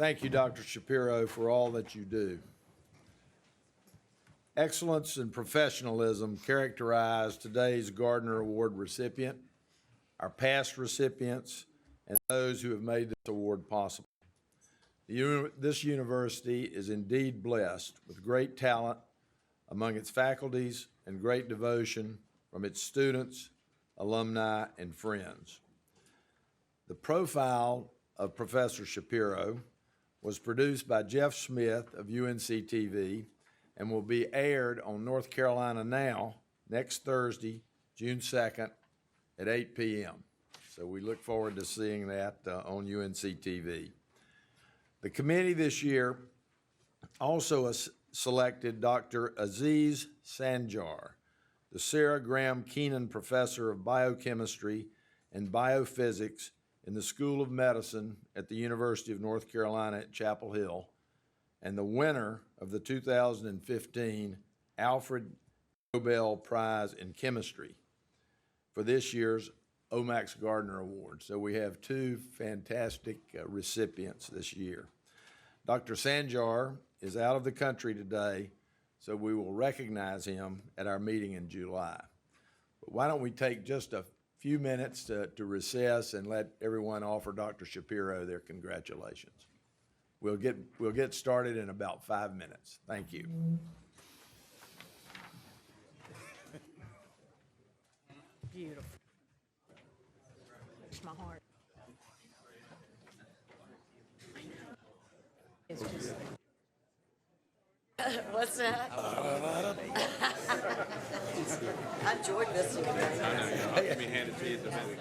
Thank you, Dr. Shapiro, for all that you do. Excellence and professionalism characterize today's Gardner Award recipient, our past recipients, and those who have made this award possible. This university is indeed blessed with great talent among its faculties and great devotion from its students, alumni, and friends. The profile of Professor Shapiro was produced by Jeff Smith of UNC-TV and will be aired on North Carolina Now next Thursday, June 2nd at 8 p.m. So we look forward to seeing that on UNC-TV. The committee this year also selected Dr. Aziz Sanjar, the Sarah Graham Keenan Professor of Biochemistry and Biophysics in the School of Medicine at the University of North Carolina at Chapel Hill, and the winner of the 2015 Alfred Nobel Prize in Chemistry for this year's OMAX Gardner Award. So we have two fantastic recipients this year. Dr. Sanjar is out of the country today, so we will recognize him at our meeting in July. But why don't we take just a few minutes to recess and let everyone offer Dr. Shapiro their congratulations. We'll get started in about 5 minutes. Thank you. Beautiful. Touch my heart. It's just. What's that? I enjoyed this one. I know, let me hand it to you at the minute.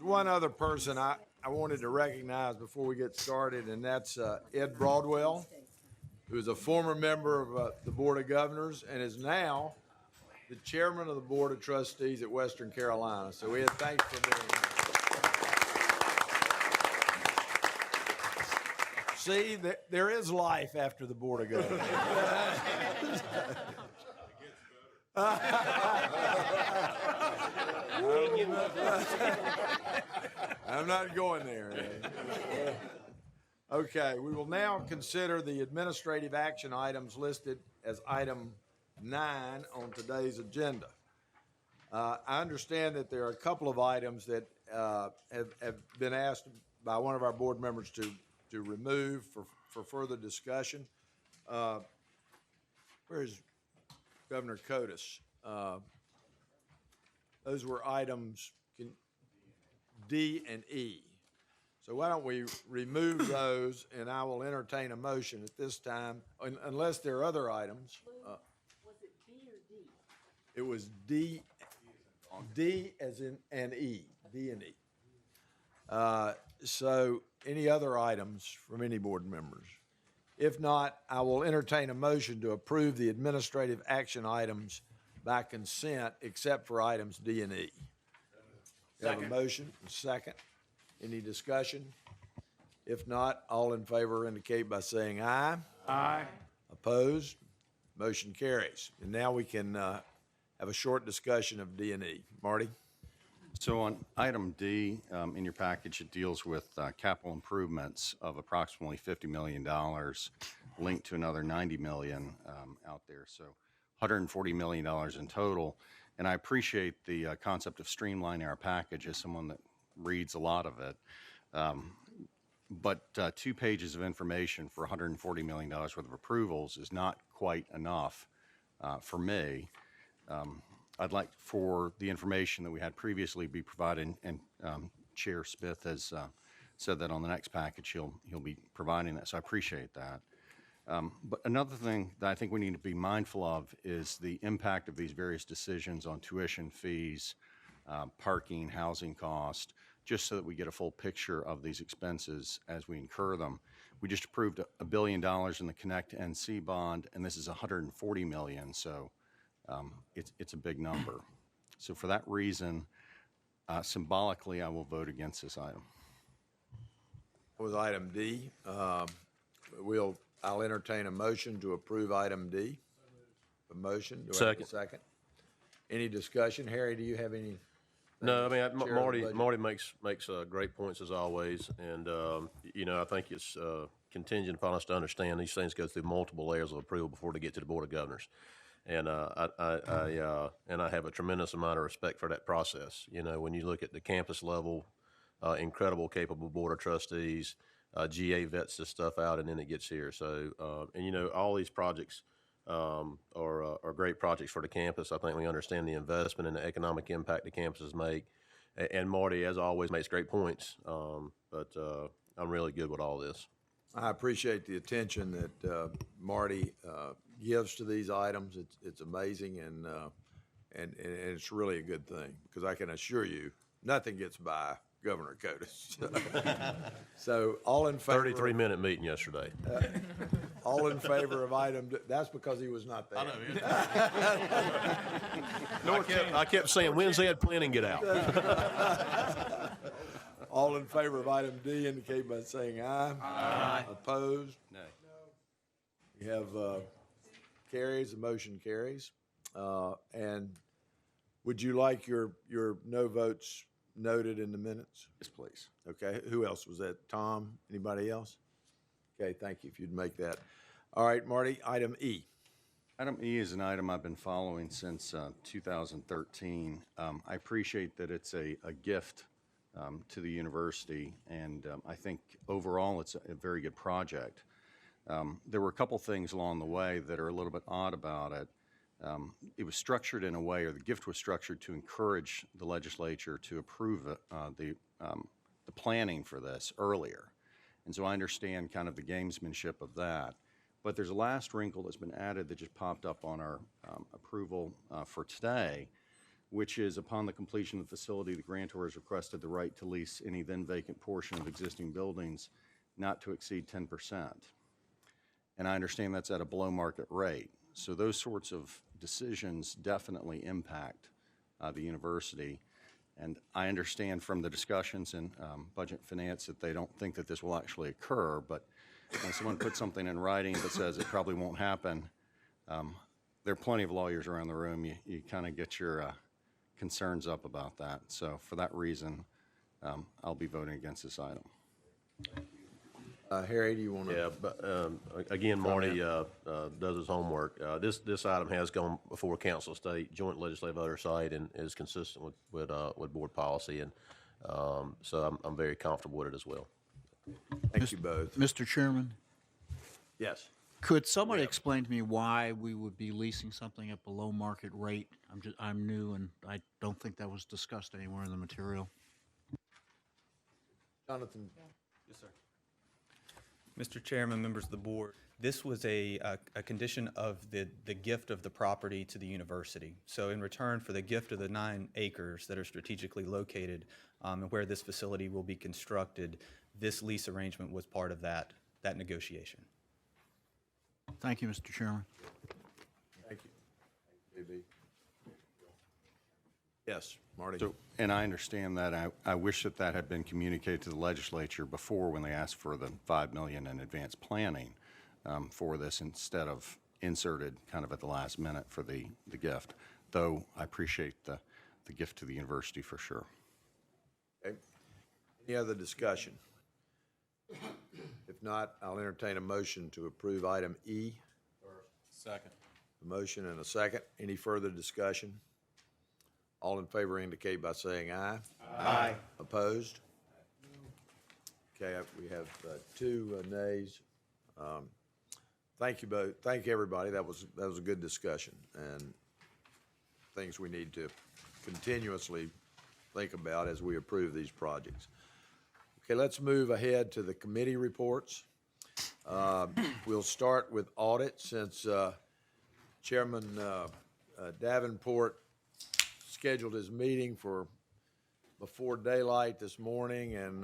one other person I wanted to recognize before we get started, and that's Ed Broadwell, who is a former member of the Board of Governors and is now the chairman of the Board of Trustees at Western Carolina. So Ed, thanks for being here. See, there is life after the Board of Governors. I'm not going there. Okay, we will now consider the administrative action items listed as item 9 on today's agenda. I understand that there are a couple of items that have been asked by one of our board members to remove for further discussion. Where's Governor Cotis? Those were items D and E. So why don't we remove those, and I will entertain a motion at this time, unless there are other items. Was it B or D? It was D as in and E, D and E. So any other items from any board members? If not, I will entertain a motion to approve the administrative action items by consent, except for items D and E. We have a motion, and second. Any discussion? If not, all in favor indicate by saying aye. Aye. Opposed? Motion carries. And now we can have a short discussion of D and E. Marty? So on item D in your package, it deals with capital improvements of approximately $50 million linked to another $90 million out there. So $140 million in total. And I appreciate the concept of streamlining our package as someone that reads a lot of it. But 2 pages of information for $140 million worth of approvals is not quite enough for me. I'd like for the information that we had previously be provided, and Chair Smith has said that on the next package he'll be providing that, so I appreciate that. But another thing that I think we need to be mindful of is the impact of these various decisions on tuition fees, parking, housing cost, just so that we get a full picture of these expenses as we incur them. We just approved $1 billion in the Connect NC bond, and this is $140 million, so it's a big number. So for that reason, symbolically, I will vote against this item. That was item D. I'll entertain a motion to approve item D. A motion. Do I have a second? Any discussion? Harry, do you have any? No, I mean, Marty makes great points as always, and I think it's contingent upon us to understand these things go through multiple layers of approval before they get to the Board of Governors, and I have a tremendous amount of respect for that process. When you look at the campus level, incredible, capable Board of Trustees, GA vets this stuff out, and then it gets here. So, all these projects are great projects for the campus. I think we understand the investment and the economic impact the campuses make. And Marty, as always, makes great points. But I'm really good with all this. I appreciate the attention that Marty gives to these items. It's amazing, and it's really a good thing, because I can assure you, nothing gets by Governor Cotis. So all in favor. 33-minute meeting yesterday. All in favor of item, that's because he was not there. I kept saying, when's Ed planning get out? All in favor of item D indicate by saying aye. Aye. Opposed? No. We have carries, the motion carries. And would you like your no votes noted in the minutes? Yes, please. Okay, who else was that? Tom? Anybody else? Okay, thank you if you'd make that. All right, Marty, item E. Item E is an item I've been following since 2013. I appreciate that it's a gift to the university, and I think overall it's a very good project. There were a couple things along the way that are a little bit odd about it. It was structured in a way, or the gift was structured to encourage the legislature to approve the planning for this earlier. And so I understand kind of the gamesmanship of that. But there's a last wrinkle that's been added that just popped up on our approval for today, which is upon the completion of the facility, the grantor has requested the right to lease any then vacant portion of existing buildings not to exceed 10%. And I understand that's at a below market rate. So those sorts of decisions definitely impact the university. And I understand from the discussions in budget and finance that they don't think that this will actually occur, but when someone puts something in writing that says it probably won't happen, there are plenty of lawyers around the room. You kind of get your concerns up about that. So for that reason, I'll be voting against this item. Harry, do you want to? Yeah, but again, Marty does his homework. This item has gone before Council of State Joint Legislative Oversight and is consistent with board policy, and so I'm very comfortable with it as well. Thank you both. Mr. Chairman, Yes. could somebody explain to me why we would be leasing something at below market rate? I'm new and I don't think that was discussed anywhere in the material. Jonathan? Yes, sir. Mr. Chairman, members of the board, this was a condition of the gift of the property to the university. So in return for the gift of the 9 acres that are strategically located and where this facility will be constructed, this lease arrangement was part of that negotiation. Thank you, Mr. Chairman. Thank you. JB? Yes, Marty? So, and I understand that. I wish that that had been communicated to the legislature before when they asked for the $5 million in advanced planning for this instead of inserted kind of at the last minute for the gift, though I appreciate the gift to the university for sure. Okay. Any other discussion? If not, I'll entertain a motion to approve item E. Second. A motion and a second. Any further discussion? All in favor indicate by saying aye. Aye. Opposed? Okay, we have 2 nays. Thank you both. Thank you, everybody. That was a good discussion and things we need to continuously think about as we approve these projects. Okay, let's move ahead to the committee reports. We'll start with audit since Chairman Davenport scheduled his meeting for before daylight this morning, and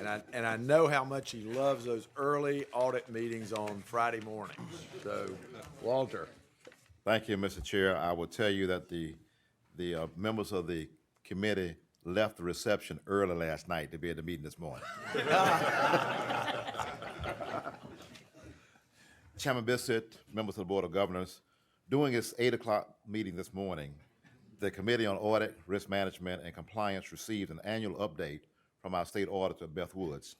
I know how much he loves those early audit meetings on Friday mornings. So, Walter. Thank you, Mr. Chair. I will tell you that the members of the committee left the reception early last night to be at the meeting this morning. Chairman Bissett, members of the Board of Governors, during its 8 o'clock meeting this morning, the Committee on Audit, Risk Management, and Compliance received an annual update from our state auditor, Beth Woods,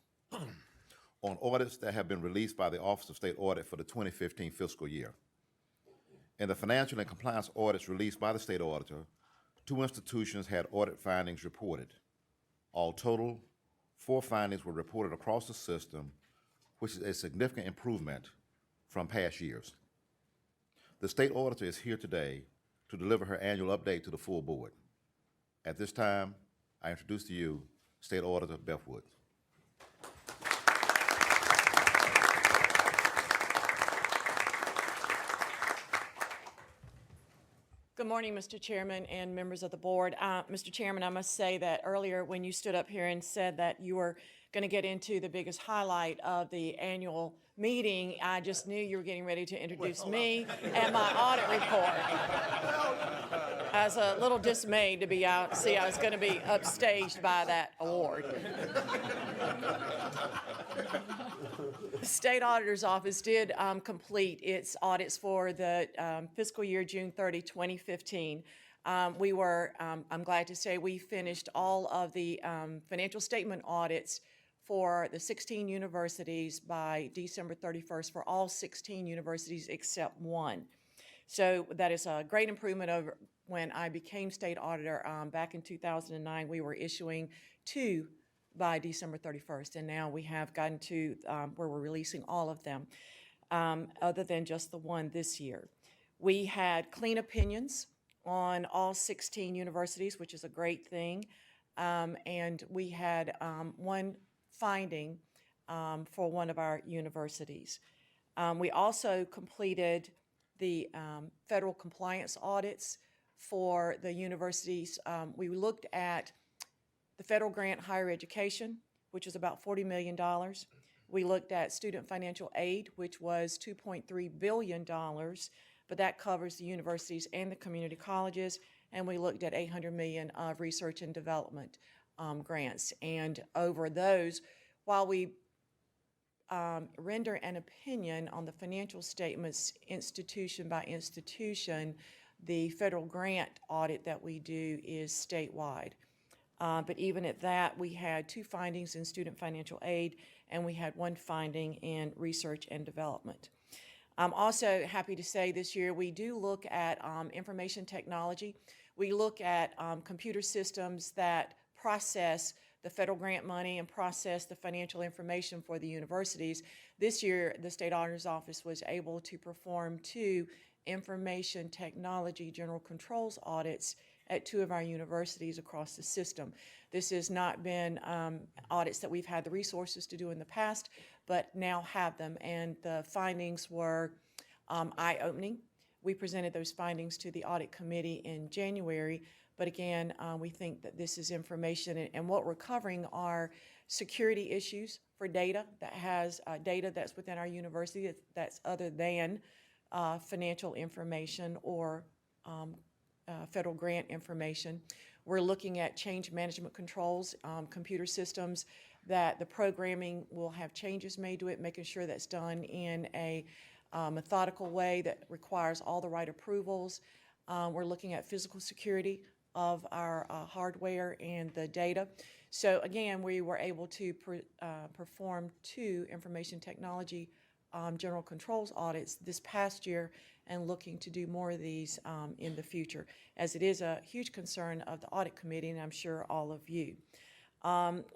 on audits that have been released by the Office of State Audit for the 2015 fiscal year. In the financial and compliance audits released by the state auditor, 2 institutions had audit findings reported. All total, 4 findings were reported across the system, which is a significant improvement from past years. The state auditor is here today to deliver her annual update to the full board. At this time, I introduce to you State Auditor Beth Woods. Good morning, Mr. Chairman and members of the board. Mr. Chairman, I must say that earlier when you stood up here and said that you were going to get into the biggest highlight of the annual meeting, I just knew you were getting ready to introduce me and my audit report. I was a little dismayed to be out, see I was going to be upstaged by that award. The State Auditor's Office did complete its audits for the fiscal year June 30, 2015. We were, I'm glad to say, we finished all of the financial statement audits for the 16 universities by December 31st for all 16 universities except 1. So that is a great improvement over when I became state auditor back in 2009. We were issuing 2 by December 31st, and now we have gotten to where we're releasing all of them, other than just the 1 this year. We had clean opinions on all 16 universities, which is a great thing, and we had 1 finding for 1 of our universities. We also completed the federal compliance audits for the universities. We looked at the federal grant higher education, which was about $40 million. We looked at student financial aid, which was $2.3 billion, but that covers the universities and the community colleges. And we looked at $800 million of research and development grants. And over those, while we render an opinion on the financial statements institution by institution, the federal grant audit that we do is statewide. But even at that, we had 2 findings in student financial aid, and we had 1 finding in research and development. I'm also happy to say this year we do look at information technology. We look at computer systems that process the federal grant money and process the financial information for the universities. This year, the State Auditor's Office was able to perform 2 information technology general controls audits at 2 of our universities across the system. This has not been audits that we've had the resources to do in the past, but now have them, and the findings were eye-opening. We presented those findings to the audit committee in January, but again, we think that this is information, and what we're covering are security issues for data that has data that's within our university that's other than financial information or federal grant information. We're looking at change management controls, computer systems that the programming will have changes made to it, making sure that's done in a methodical way that requires all the right approvals. We're looking at physical security of our hardware and the data. So again, we were able to perform 2 information technology general controls audits this past year, and looking to do more of these in the future, as it is a huge concern of the audit committee, and I'm sure all of you.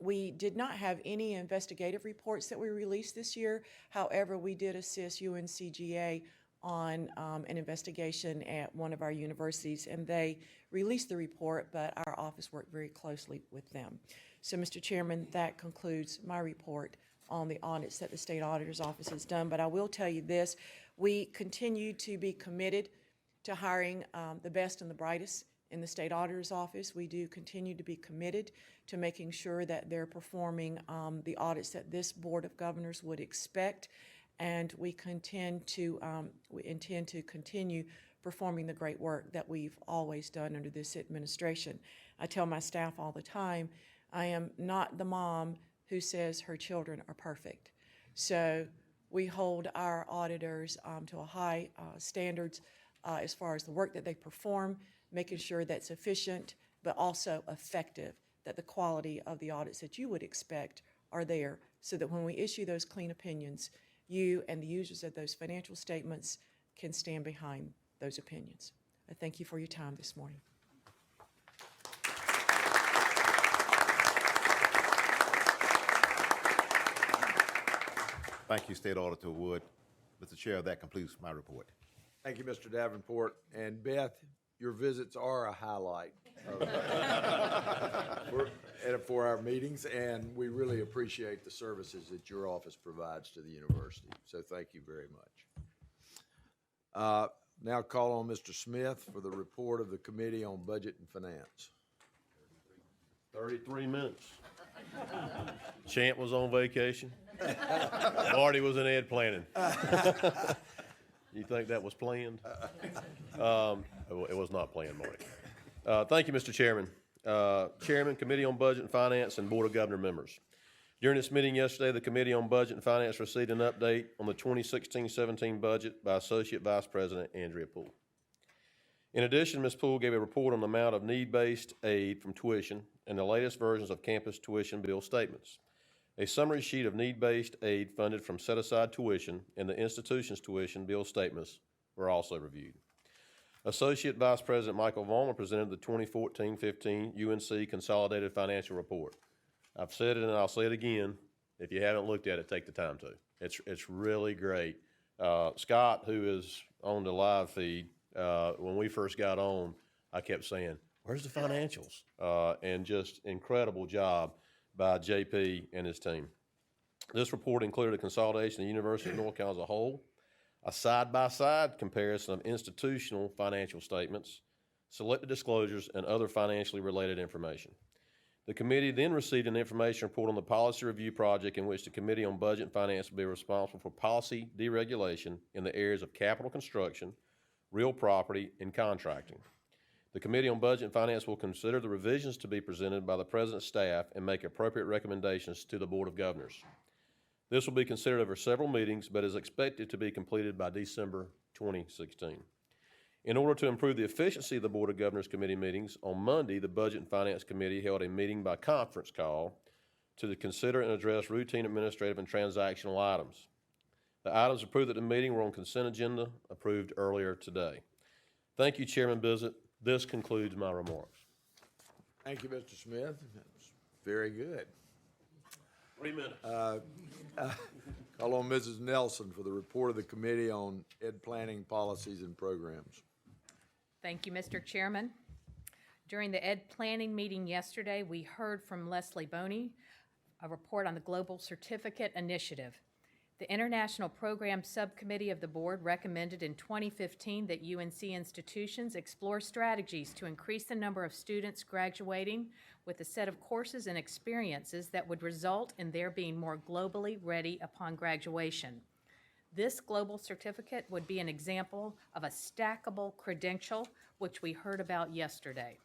We did not have any investigative reports that we released this year. However, we did assist UNCGA on an investigation at one of our universities, and they released the report, but our office worked very closely with them. So, Mr. Chairman, that concludes my report on the audits that the State Auditor's Office has done. But I will tell you this, we continue to be committed to hiring the best and the brightest in the State Auditor's Office. We do continue to be committed to making sure that they're performing the audits that this Board of Governors would expect, and we intend to continue performing the great work that we've always done under this administration. I tell my staff all the time, I am not the mom who says her children are perfect. So we hold our auditors to a high standards as far as the work that they perform, making sure that's efficient, but also effective, that the quality of the audits that you would expect are there, so that when we issue those clean opinions, you and the users of those financial statements can stand behind those opinions. I thank you for your time this morning. Thank you, State Auditor Wood. Mr. Chair, that completes my report. Thank you, Mr. Davenport. And Beth, your visits are a highlight for our meetings, and we really appreciate the services that your office provides to the university. So thank you very much. Now call on Mr. Smith for the report of the Committee on Budget and Finance. 33 minutes. Champ was on vacation. Marty was in ed planning. You think that was planned? It was not planned, Marty. Thank you, Mr. Chairman. Chairman, Committee on Budget and Finance, and Board of Governor members. During this meeting yesterday, the Committee on Budget and Finance received an update on the 2016-17 budget by Associate Vice President Andrea Poole. In addition, Ms. Poole gave a report on the amount of need-based aid from tuition and the latest versions of campus tuition bill statements. A summary sheet of need-based aid funded from set-aside tuition and the institution's tuition bill statements were also reviewed. Associate Vice President Michael Vollmer presented the 2014-15 UNC Consolidated Financial Report. I've said it and I'll say it again. If you haven't looked at it, take the time to. It's really great. Scott, who is on the live feed, when we first got on, I kept saying, "Where's the financials?" And just incredible job by JP and his team. This report included a consolidation of the University of North Carolina as a whole, a side-by-side comparison of institutional financial statements, selected disclosures, and other financially related information. The committee then received an information report on the policy review project in which the Committee on Budget and Finance will be responsible for policy deregulation in the areas of capital construction, real property, and contracting. The Committee on Budget and Finance will consider the revisions to be presented by the President's staff and make appropriate recommendations to the Board of Governors. This will be considered over several meetings, but is expected to be completed by December 2016. In order to improve the efficiency of the Board of Governors Committee meetings, on Monday, the Budget and Finance Committee held a meeting by conference call to consider and address routine administrative and transactional items. The items approved at the meeting were on consent agenda, approved earlier today. Thank you, Chairman Bissett. This concludes my remarks. Thank you, Mr. Smith. That's very good. 3 minutes. Call on Mrs. Nelson for the report of the Committee on Ed Planning Policies and Programs. Thank you, Mr. Chairman. During the Ed Planning meeting yesterday, we heard from Leslie Boney, a report on the Global Certificate Initiative. The International Program Subcommittee of the Board recommended in 2015 that UNC institutions explore strategies to increase the number of students graduating with a set of courses and experiences that would result in their being more globally ready upon graduation. This global certificate would be an example of a stackable credential, which we heard about yesterday.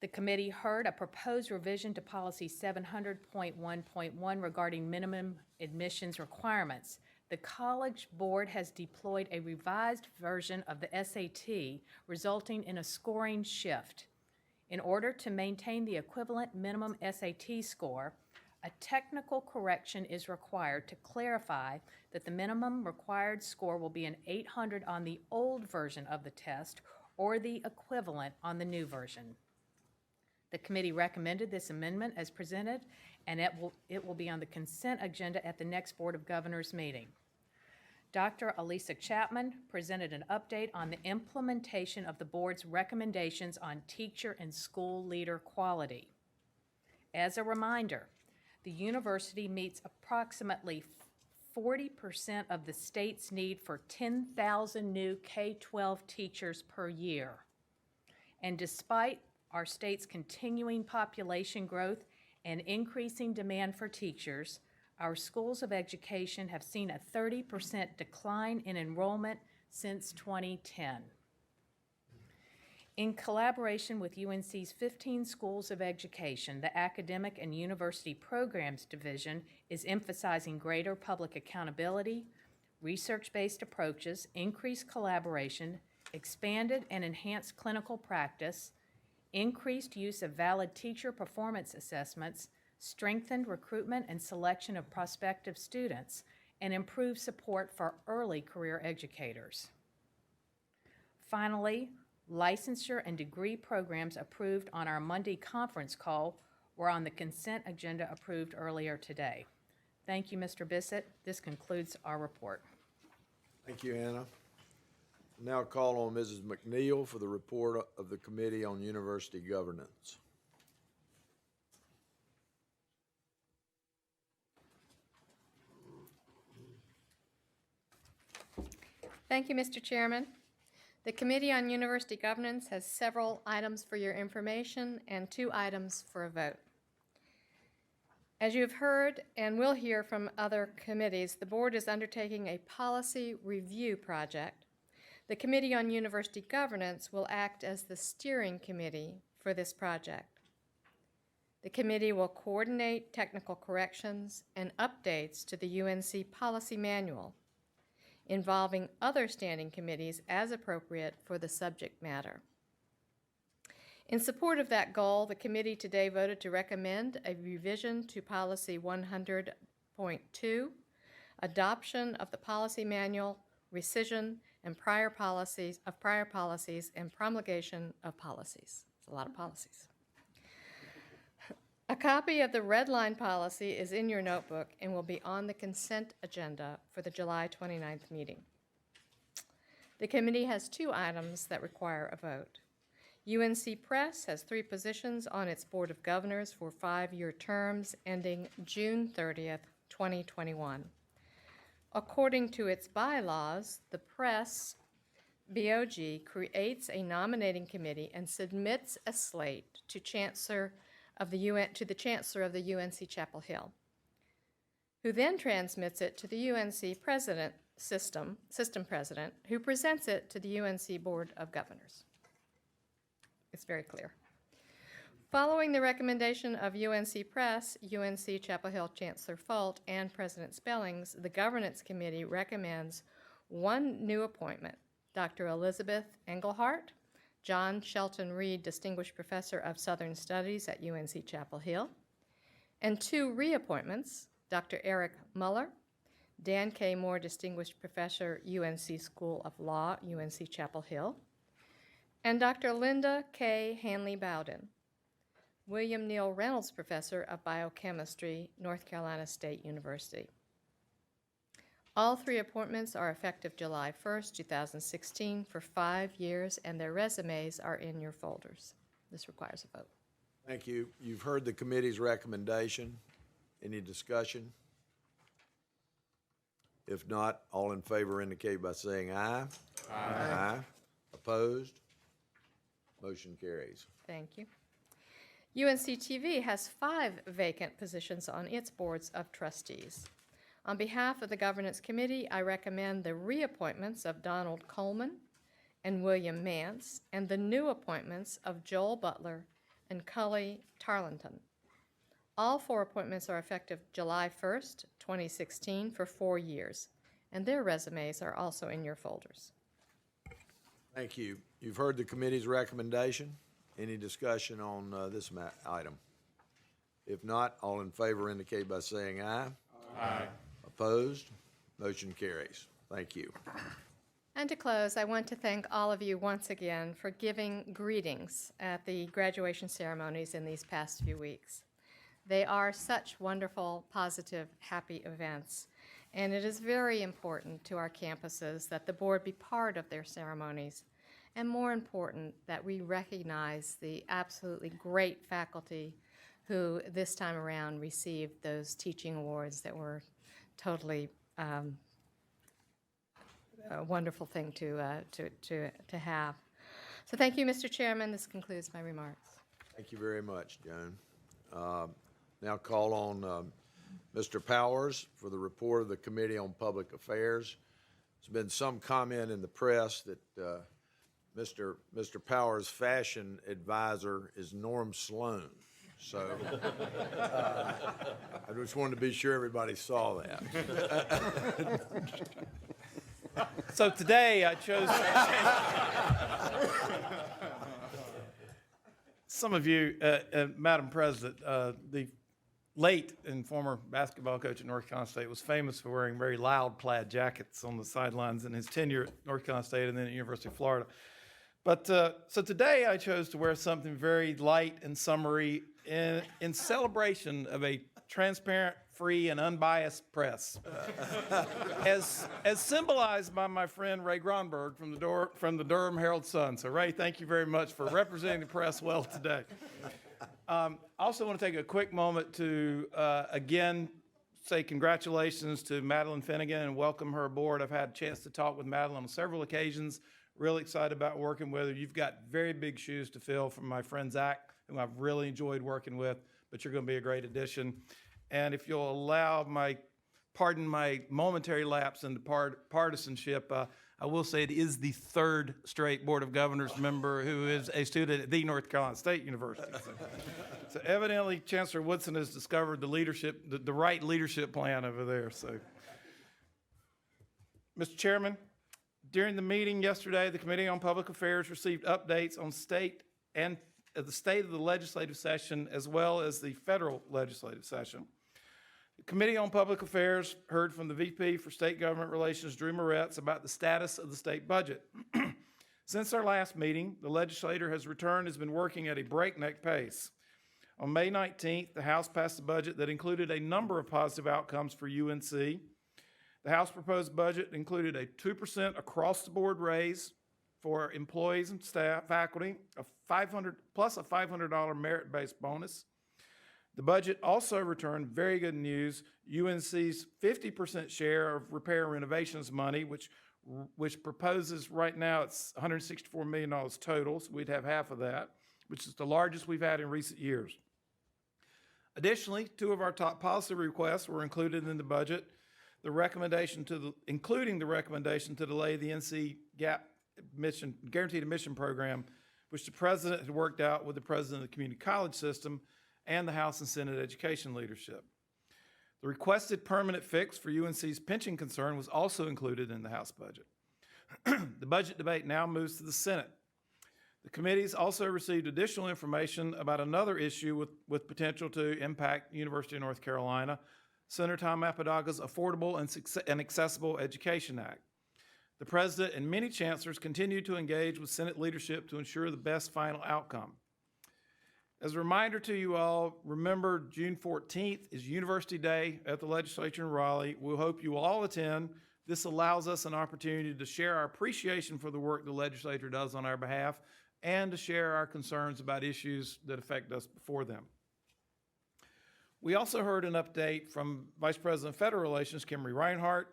The committee heard a proposed revision to Policy 700.1.1 regarding minimum admissions requirements. The College Board has deployed a revised version of the SAT, resulting in a scoring shift. In order to maintain the equivalent minimum SAT score, a technical correction is required to clarify that the minimum required score will be an 800 on the old version of the test or the equivalent on the new version. The committee recommended this amendment as presented, and it will be on the consent agenda at the next Board of Governors meeting. Dr. Elisa Chapman presented an update on the implementation of the board's recommendations on teacher and school leader quality. As a reminder, the university meets approximately 40% of the state's need for 10,000 new K-12 teachers per year. And despite our state's continuing population growth and increasing demand for teachers, our schools of education have seen a 30% decline in enrollment since 2010. In collaboration with UNC's 15 schools of education, the Academic and University Programs Division is emphasizing greater public accountability, research-based approaches, increased collaboration, expanded and enhanced clinical practice, increased use of valid teacher performance assessments, strengthened recruitment and selection of prospective students, and improved support for early career educators. Finally, licensure and degree programs approved on our Monday conference call were on the consent agenda approved earlier today. Thank you, Mr. Bissett. This concludes our report. Thank you, Anna. Now call on Mrs. McNeil for the report of the Committee on University Governance. Thank you, Mr. Chairman. The Committee on University Governance has several items for your information and 2 items for a vote. As you have heard and will hear from other committees, the board is undertaking a policy review project. The Committee on University Governance will act as the steering committee for this project. The committee will coordinate technical corrections and updates to the UNC policy manual, involving other standing committees as appropriate for the subject matter. In support of that goal, the committee today voted to recommend a revision to Policy 100.2, adoption of the policy manual, rescission and prior policies and promulgation of policies. It's a lot of policies. A copy of the red line policy is in your notebook and will be on the consent agenda for the July 29th meeting. The committee has 2 items that require a vote. UNC Press has 3 positions on its Board of Governors for 5-year terms ending June 30th, 2021. According to its bylaws, the press BOG creates a nominating committee and submits a slate to Chancellor of the Chancellor of the UNC Chapel Hill, who then transmits it to the UNC system president, who presents it to the UNC Board of Governors. It's very clear. Following the recommendation of UNC Press, UNC Chapel Hill Chancellor Folt, and President Spellings, the Governance Committee recommends one new appointment: Dr. Elizabeth Engelhardt, John Shelton Reed Distinguished Professor of Southern Studies at UNC Chapel Hill, and two reappointments: Dr. Eric Muller, Dan K. Moore Distinguished Professor, UNC School of Law, UNC Chapel Hill, and Dr. Linda K. Hanley Bowden, William Neal Reynolds Professor of Biochemistry, North Carolina State University. All three appointments are effective July 1st, 2016 for 5 years, and their resumes are in your folders. This requires a vote. Thank you. You've heard the committee's recommendation. Any discussion? If not, all in favor indicate by saying aye. Aye. Opposed? Motion carries. Thank you. UNC TV has 5 vacant positions on its boards of trustees. On behalf of the Governance Committee, I recommend the reappointments of Donald Coleman and William Mance, and the new appointments of Joel Butler and Cully Tarleton. All 4 appointments are effective July 1st, 2016 for 4 years, and their resumes are also in your folders. Thank you. You've heard the committee's recommendation. Any discussion on this item? If not, all in favor indicate by saying aye. Aye. Opposed? Motion carries. Thank you. And to close, I want to thank all of you once again for giving greetings at the graduation ceremonies in these past few weeks. They are such wonderful, positive, happy events, and it is very important to our campuses that the board be part of their ceremonies, and more important, that we recognize the absolutely great faculty who this time around received those teaching awards that were totally a wonderful thing to have. So thank you, Mr. Chairman. This concludes my remarks. Thank you very much, Joan. Now call on Mr. Powers for the report of the Committee on Public Affairs. There's been some comment in the press that Mr. Powers' fashion advisor is Norm Sloan. So I just wanted to be sure everybody saw that. So today I chose some of you, Madam President, the late and former basketball coach at North Carolina State was famous for wearing very loud plaid jackets on the sidelines in his tenure at North Carolina State and then at University of Florida. But so today I chose to wear something very light and summery in celebration of a transparent, free, and unbiased press, as symbolized by my friend Ray Gronberg from the Durham Herald Sun. So Ray, thank you very much for representing the press well today. I also want to take a quick moment to again say congratulations to Madeline Finnegan and welcome her aboard. I've had a chance to talk with Madeline on several occasions. Really excited about working with her. You've got very big shoes to fill from my friend Zach, whom I've really enjoyed working with, but you're going to be a great addition. And if you'll allow pardon my momentary lapse into partisanship, I will say it is the 3rd straight Board of Governors member who is a student at the North Carolina State University. So evidently, Chancellor Woodson has discovered the right leadership plan over there. So, Mr. Chairman, during the meeting yesterday, the Committee on Public Affairs received updates on the state of the legislative session as well as the federal legislative session. The Committee on Public Affairs heard from the VP for State Government Relations, Drew Moretz, about the status of the state budget. Since our last meeting, the legislature has been working at a breakneck pace. On May 19th, the House passed a budget that included a number of positive outcomes for UNC. The House proposed budget included a 2% across-the-board raise for employees and staff, faculty, plus a $500 merit-based bonus. The budget also returned very good news, UNC's 50% share of repair and renovations money, which which proposes right now it's $164 million total, so we'd have half of that, which is the largest we've had in recent years. Additionally, two of our top policy requests were included in the budget, including the recommendation to delay the NC GAP Guaranteed Admission Program, which the President had worked out with the President of the Community College System and the House and Senate Education leadership. The requested permanent fix for UNC's pension concern was also included in the House budget. The budget debate now moves to the Senate. The committees also received additional information about another issue with potential to impact University of North Carolina, Senator Tom Apadaga's Affordable and Accessible Education Act. The President and many chancellors continue to engage with Senate leadership to ensure the best final outcome. As a reminder to you all, remember June 14th is University Day at the legislature in Raleigh. We hope you will all attend. This allows us an opportunity to share our appreciation for the work the legislature does on our behalf and to share our concerns about issues that affect us before them. We also heard an update from Vice President of Federal Relations, Kimberly Reinhart.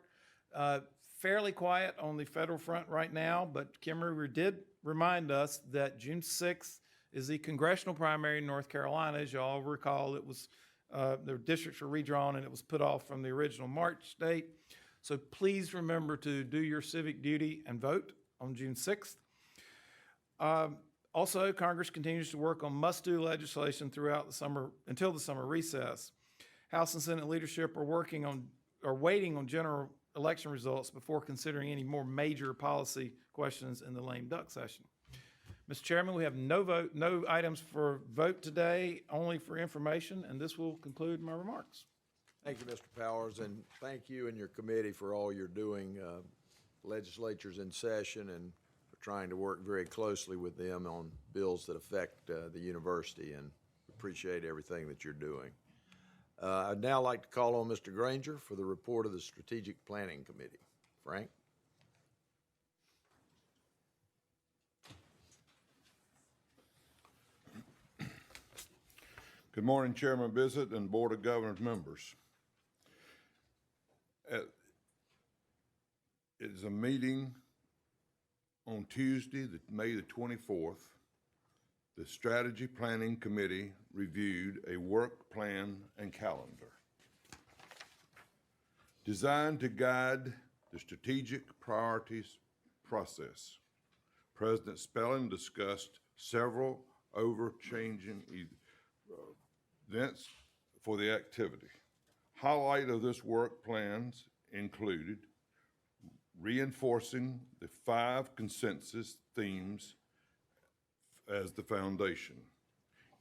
Fairly quiet on the federal front right now, but Kimberly did remind us that June 6th is the congressional primary in North Carolina. As you all recall, it was the districts were redrawn and it was put off from the original March date. So please remember to do your civic duty and vote on June 6th. Also, Congress continues to work on must-do legislation throughout the summer until the summer recess. House and Senate leadership are waiting on general election results before considering any more major policy questions in the lame duck session. Mr. Chairman, we have no items for vote today, only for information, and this will conclude my remarks. Thank you, Mr. Powers, and thank you and your committee for all you're doing. Legislature's in session, and we're trying to work very closely with them on bills that affect the university, and appreciate everything that you're doing. I'd now like to call on Mr. Granger for the report of the Strategic Planning Committee. Frank? Good morning, Chairman Bissett and Board of Governors members. It is a meeting on Tuesday, May the 24th. The Strategy Planning Committee reviewed a work plan and calendar designed to guide the strategic priorities process. President Spelling discussed several overchanging events for the activity. Highlight of this work plans included reinforcing the 5 consensus themes as the foundation,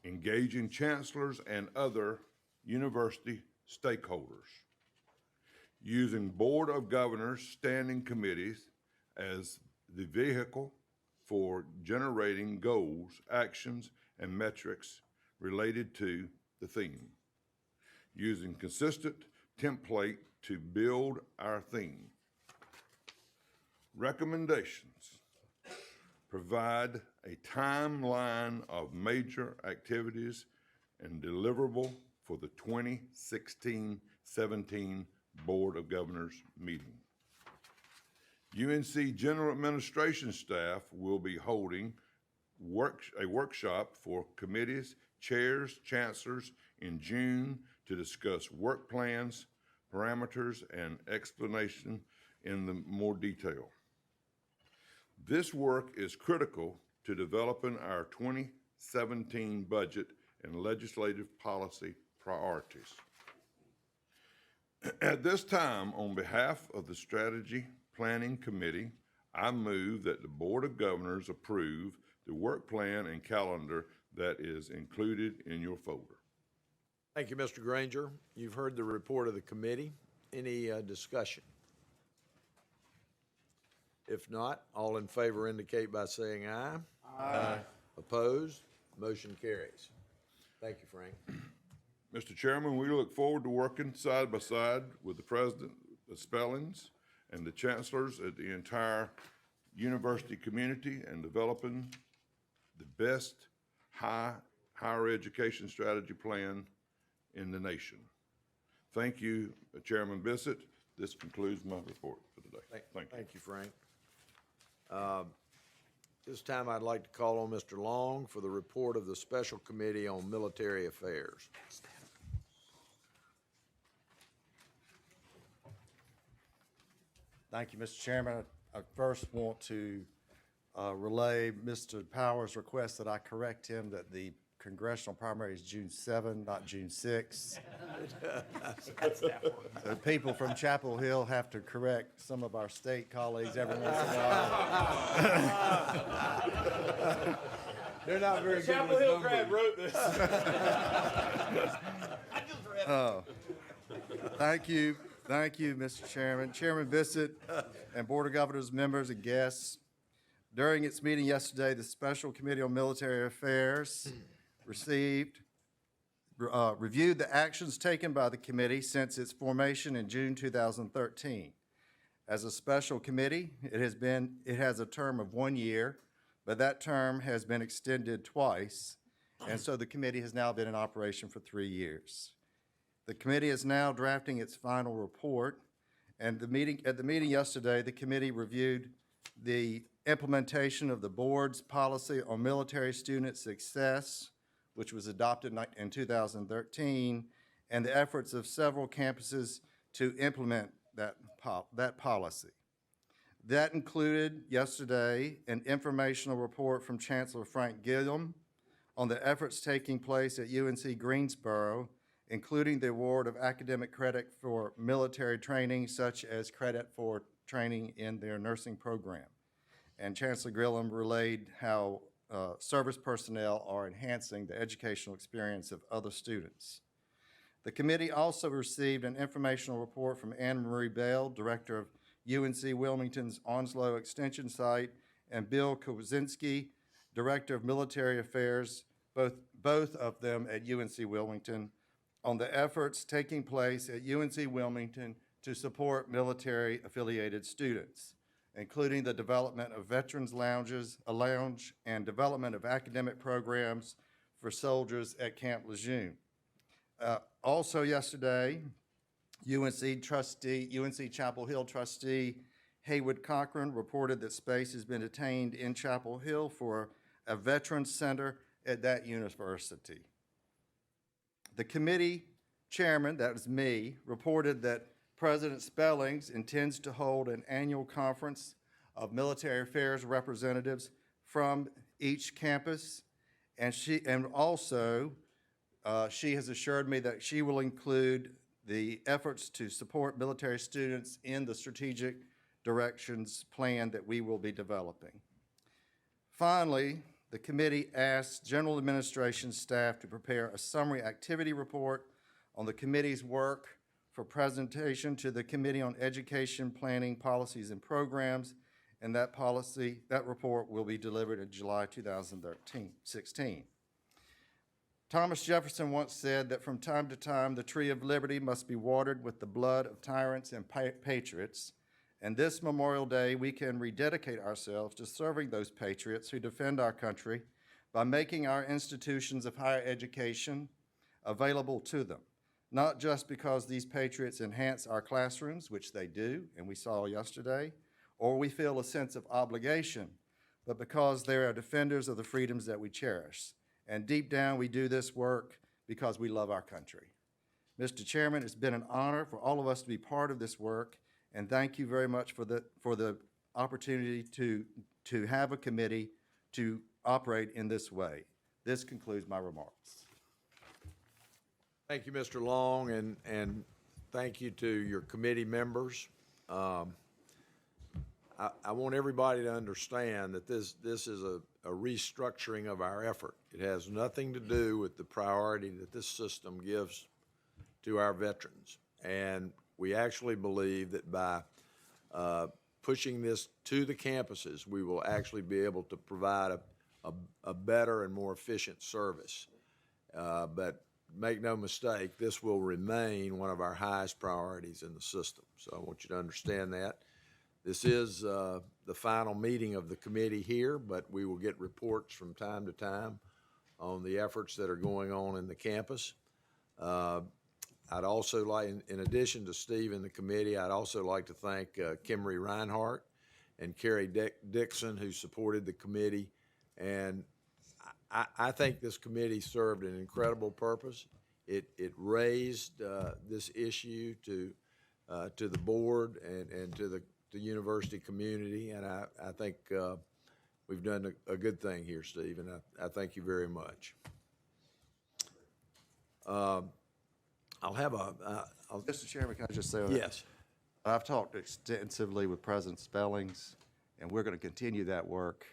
engaging chancellors and other university stakeholders, using Board of Governors standing committees as the vehicle for generating goals, actions, and metrics related to the theme, using consistent template to build our theme. Recommendations: provide a timeline of major activities and deliverable for the 2016-17 Board of Governors meeting. UNC General Administration staff will be holding a workshop for committees, chairs, chancellors in June to discuss work plans, parameters, and explanation in the more detail. This work is critical to developing our 2017 budget and legislative policy priorities. At this time, on behalf of the Strategy Planning Committee, I move that the Board of Governors approve the work plan and calendar that is included in your folder. Thank you, Mr. Granger. You've heard the report of the committee. Any discussion? If not, all in favor indicate by saying aye. Aye. Opposed? Motion carries. Thank you, Frank. Mr. Chairman, we look forward to working side by side with the President of Spellings and the chancellors at the entire university community and developing the best higher education strategy plan in the nation. Thank you, Chairman Bissett. This concludes my report for today. Thank you. Thank you, Frank. This time, I'd like to call on Mr. Long for the report of the Special Committee on Military Affairs. Thank you, Mr. Chairman. I first want to relay Mr. Powers' request that I correct him that the congressional primary is June 7, not June 6. The people from Chapel Hill have to correct some of our state colleagues every once in a while. They're not very good Chapel with Hill numbers. grad wrote this. Thank you, Mr. Chairman. Chairman Bissett and Board of Governors members and guests. During its meeting yesterday, the Special Committee on Military Affairs reviewed the actions taken by the committee since its formation in June 2013. As a special committee, it has a term of 1 year, but that term has been extended twice, and so the committee has now been in operation for 3 years. The committee is now drafting its final report, and at the meeting yesterday, the committee reviewed the implementation of the board's policy on military student success, which was adopted in 2013, and the efforts of several campuses to implement that policy. That included yesterday an informational report from Chancellor Frank Gillum on the efforts taking place at UNC Greensboro, including the award of academic credit for military training, such as credit for training in their nursing program. And Chancellor Gillum relayed how service personnel are enhancing the educational experience of other students. The committee also received an informational report from Anne Marie Bell, Director of UNC Wilmington's Onslow Extension Site, and Bill Kozinski, Director of Military Affairs, both of them at UNC Wilmington, on the efforts taking place at UNC Wilmington to support military-affiliated students, including the development of veterans lounges, a lounge, and development of academic programs for soldiers at Camp Lejeune. Also yesterday, UNC Chapel Hill trustee Haywood Cochran reported that space has been attained in Chapel Hill for a veterans center at that university. The committee chairman, that was me, reported that President Spellings intends to hold an annual conference of military affairs representatives from each campus, and she has assured me that she will include the efforts to support military students in the strategic directions plan that we will be developing. Finally, the committee asked General Administration staff to prepare a summary activity report on the committee's work for presentation to the Committee on Education, Planning, Policies, and Programs, and that report will be delivered in July 2016. Thomas Jefferson once said that from time to time, the tree of liberty must be watered with the blood of tyrants and patriots, and this Memorial Day, we can rededicate ourselves to serving those patriots who defend our country by making our institutions of higher education available to them, not just because these patriots enhance our classrooms, which they do, and we saw yesterday, or we feel a sense of obligation, but because they are defenders of the freedoms that we cherish. And deep down, we do this work because we love our country. Mr. Chairman, it's been an honor for all of us to be part of this work, and thank you very much for the opportunity to have a committee to operate in this way. This concludes my remarks. Thank you, Mr. Long, and thank you to your committee members. I want everybody to understand that this is a restructuring of our effort. It has nothing to do with the priority that this system gives to our veterans. And we actually believe that by pushing this to the campuses, we will actually be able to provide a better and more efficient service. But make no mistake, this will remain one of our highest priorities in the system. So I want you to understand that. This is the final meeting of the committee here, but we will get reports from time to time on the efforts that are going on in the campus. I'd also like, in addition to Steve and the committee, I'd also like to thank Kimry Reinhardt and Carrie Dixon, who supported the committee. And I think this committee served an incredible purpose. It raised this issue to the board and to the university community, and I think we've done a good thing here, Steve, and I thank you very much. Mr. Chairman, can I just say? Yes. I've talked extensively with President Spellings, and we're going to continue that work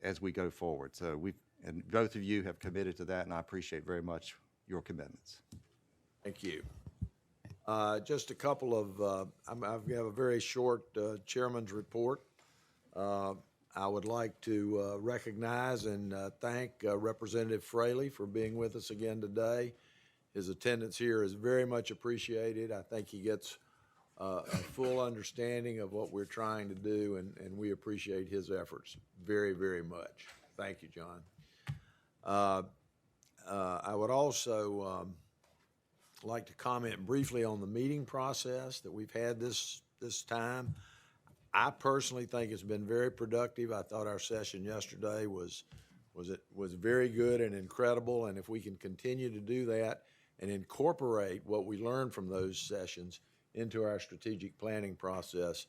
as we go forward. So and both of you have committed to that, and I appreciate very much your commitments. Thank you. Just a couple of, I have a very short chairman's report. I would like to recognize and thank Representative Fraley for being with us again today. His attendance here is very much appreciated. I think he gets a full understanding of what we're trying to do, and we appreciate his efforts very, very much. Thank you, John. I would also like to comment briefly on the meeting process that we've had this time. I personally think it's been very productive. I thought our session yesterday was very good and incredible, and if we can continue to do that and incorporate what we learned from those sessions into our strategic planning process,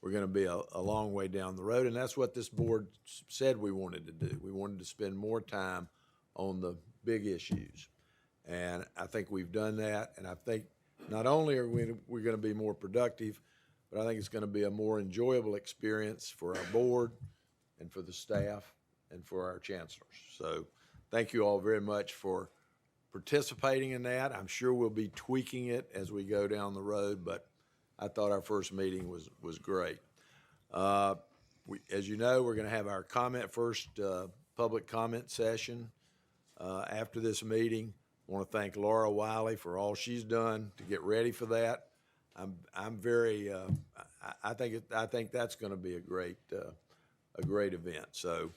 we're going to be a long way down the road, and that's what this board said we wanted to do. We wanted to spend more time on the big issues, and I think we've done that, and I think not only are we're going to be more productive, but I think it's going to be a more enjoyable experience for our board and for the staff and for our chancellors. So thank you all very much for participating in that. I'm sure we'll be tweaking it as we go down the road, but I thought our first meeting was great. As you know, we're going to have our first public comment session after this meeting. I want to thank Laura Wiley for all she's done to get ready for that. I'm very. I think that's going to be a great event. So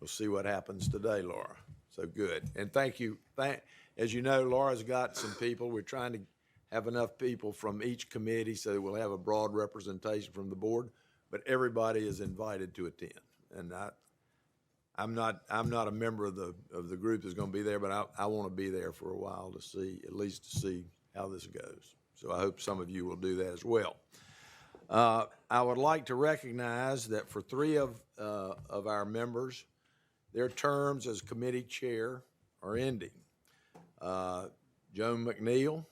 we'll see what happens today, Laura. So good, and thank you. As you know, Laura's got some people. We're trying to have enough people from each committee so that we'll have a broad representation from the board. But everybody is invited to attend, and I'm not a member of the group that's going to be there, but I want to be there for a while at least to see how this goes. So I hope some of you will do that as well. I would like to recognize that for 3 of our members, their terms as committee chair are ending. Joan McNeil,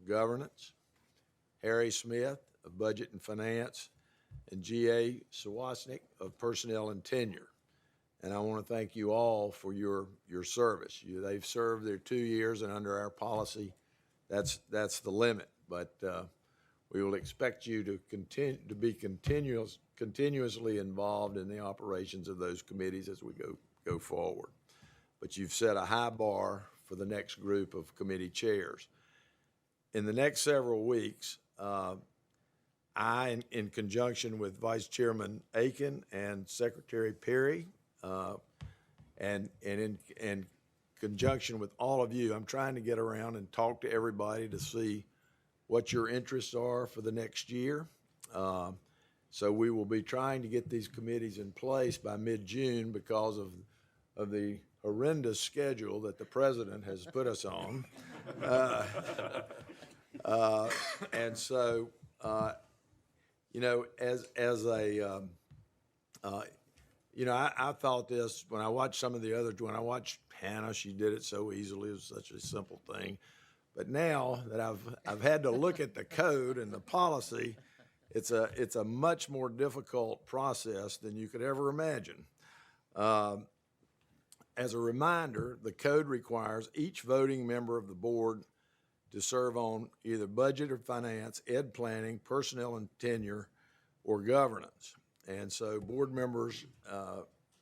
Governance, Harry Smith of Budget and Finance, and G.A. Sawasnik of Personnel and Tenure. And I want to thank you all for your service. They've served their 2 years, and under our policy, that's the limit. But we will expect you to be continuously involved in the operations of those committees as we go forward. But you've set a high bar for the next group of committee chairs. In the next several weeks, I, in conjunction with Vice Chairman Aiken and Secretary Perry, and in conjunction with all of you, I'm trying to get around and talk to everybody to see what your interests are for the next year. So we will be trying to get these committees in place by mid-June because of the horrendous schedule that the president has put us on. And so, you know, I thought this when I watched some of the others. When I watched Hannah, she did it so easily. It was such a simple thing. But now that I've had to look at the code and the policy, it's a much more difficult process than you could ever imagine. As a reminder, the code requires each voting member of the board to serve on either budget or finance, ed planning, personnel and tenure, or governance. And so board members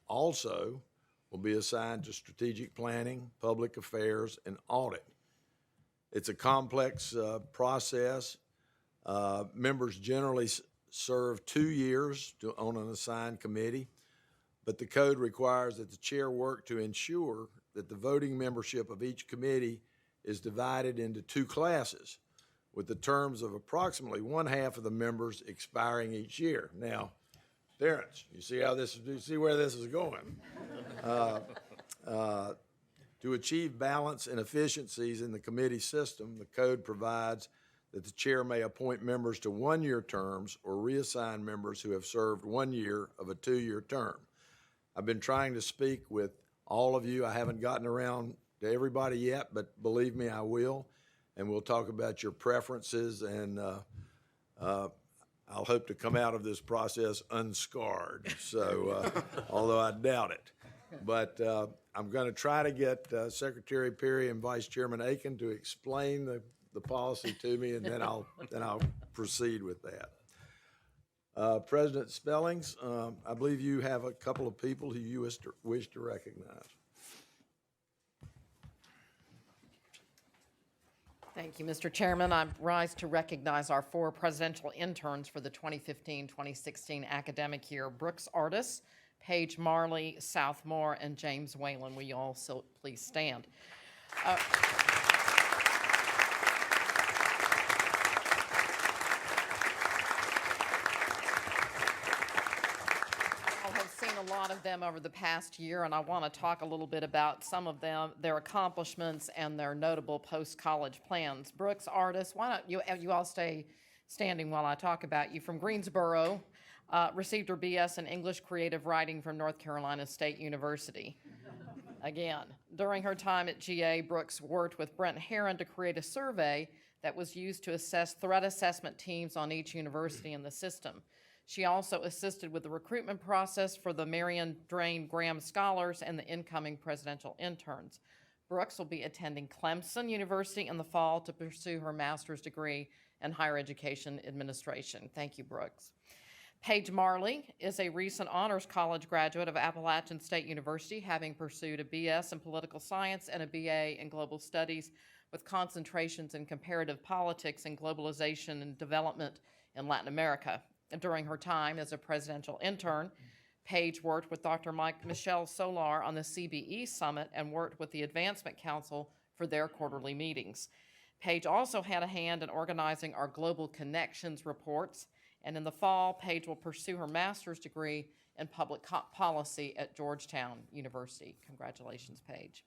also will be assigned to strategic planning, public affairs, and audit. It's a complex process. Members generally serve 2 years on an assigned committee, but the code requires that the chair work to ensure that the voting membership of each committee is divided into 2 classes, with the terms of approximately one-half of the members expiring each year. Now, Terrence, you see where this is going? To achieve balance and efficiencies in the committee system, the code provides that the chair may appoint members to one-year terms or reassign members who have served 1 year of a 2-year term. I've been trying to speak with all of you. I haven't gotten around to everybody yet, but believe me, I will. And we'll talk about your preferences, and I'll hope to come out of this process unscarred, so, although I doubt it. But I'm going to try to get Secretary Perry and Vice Chairman Aiken to explain the policy to me, and then I'll proceed with that. President Spellings, I believe you have a couple of people who you wish to recognize. Thank you, Mr. Chairman. I rise to recognize our 4 presidential interns for the 2015-2016 academic year: Brooks Artis, Paige Marley, South Moore, and James Whalen. Will you all please stand? A lot of them over the past year, and I want to talk a little bit about some of them, their accomplishments and their notable post-college plans. Brooks Artis, why don't you all stay standing while I talk about you. From Greensboro, received her BS in English Creative Writing from North Carolina State University. Again, during her time at GA, Brooks worked with Brent Herron to create a survey that was used to assess threat assessment teams on each university in the system. She also assisted with the recruitment process for the Marion Drain Graham Scholars and the incoming presidential interns. Brooks will be attending Clemson University in the fall to pursue her master's degree in higher education administration. Thank you, Brooks. Paige Marley is a recent honors college graduate of Appalachian State University, having pursued a BS in political science and a BA in global studies with concentrations in comparative politics and globalization and development in Latin America. During her time as a presidential intern, Paige worked with Dr. Michelle Solar on the CBE Summit and worked with the Advancement Council for their quarterly meetings. Paige also had a hand in organizing our Global Connections reports, and in the fall, Paige will pursue her master's degree in public policy at Georgetown University. Congratulations, Paige.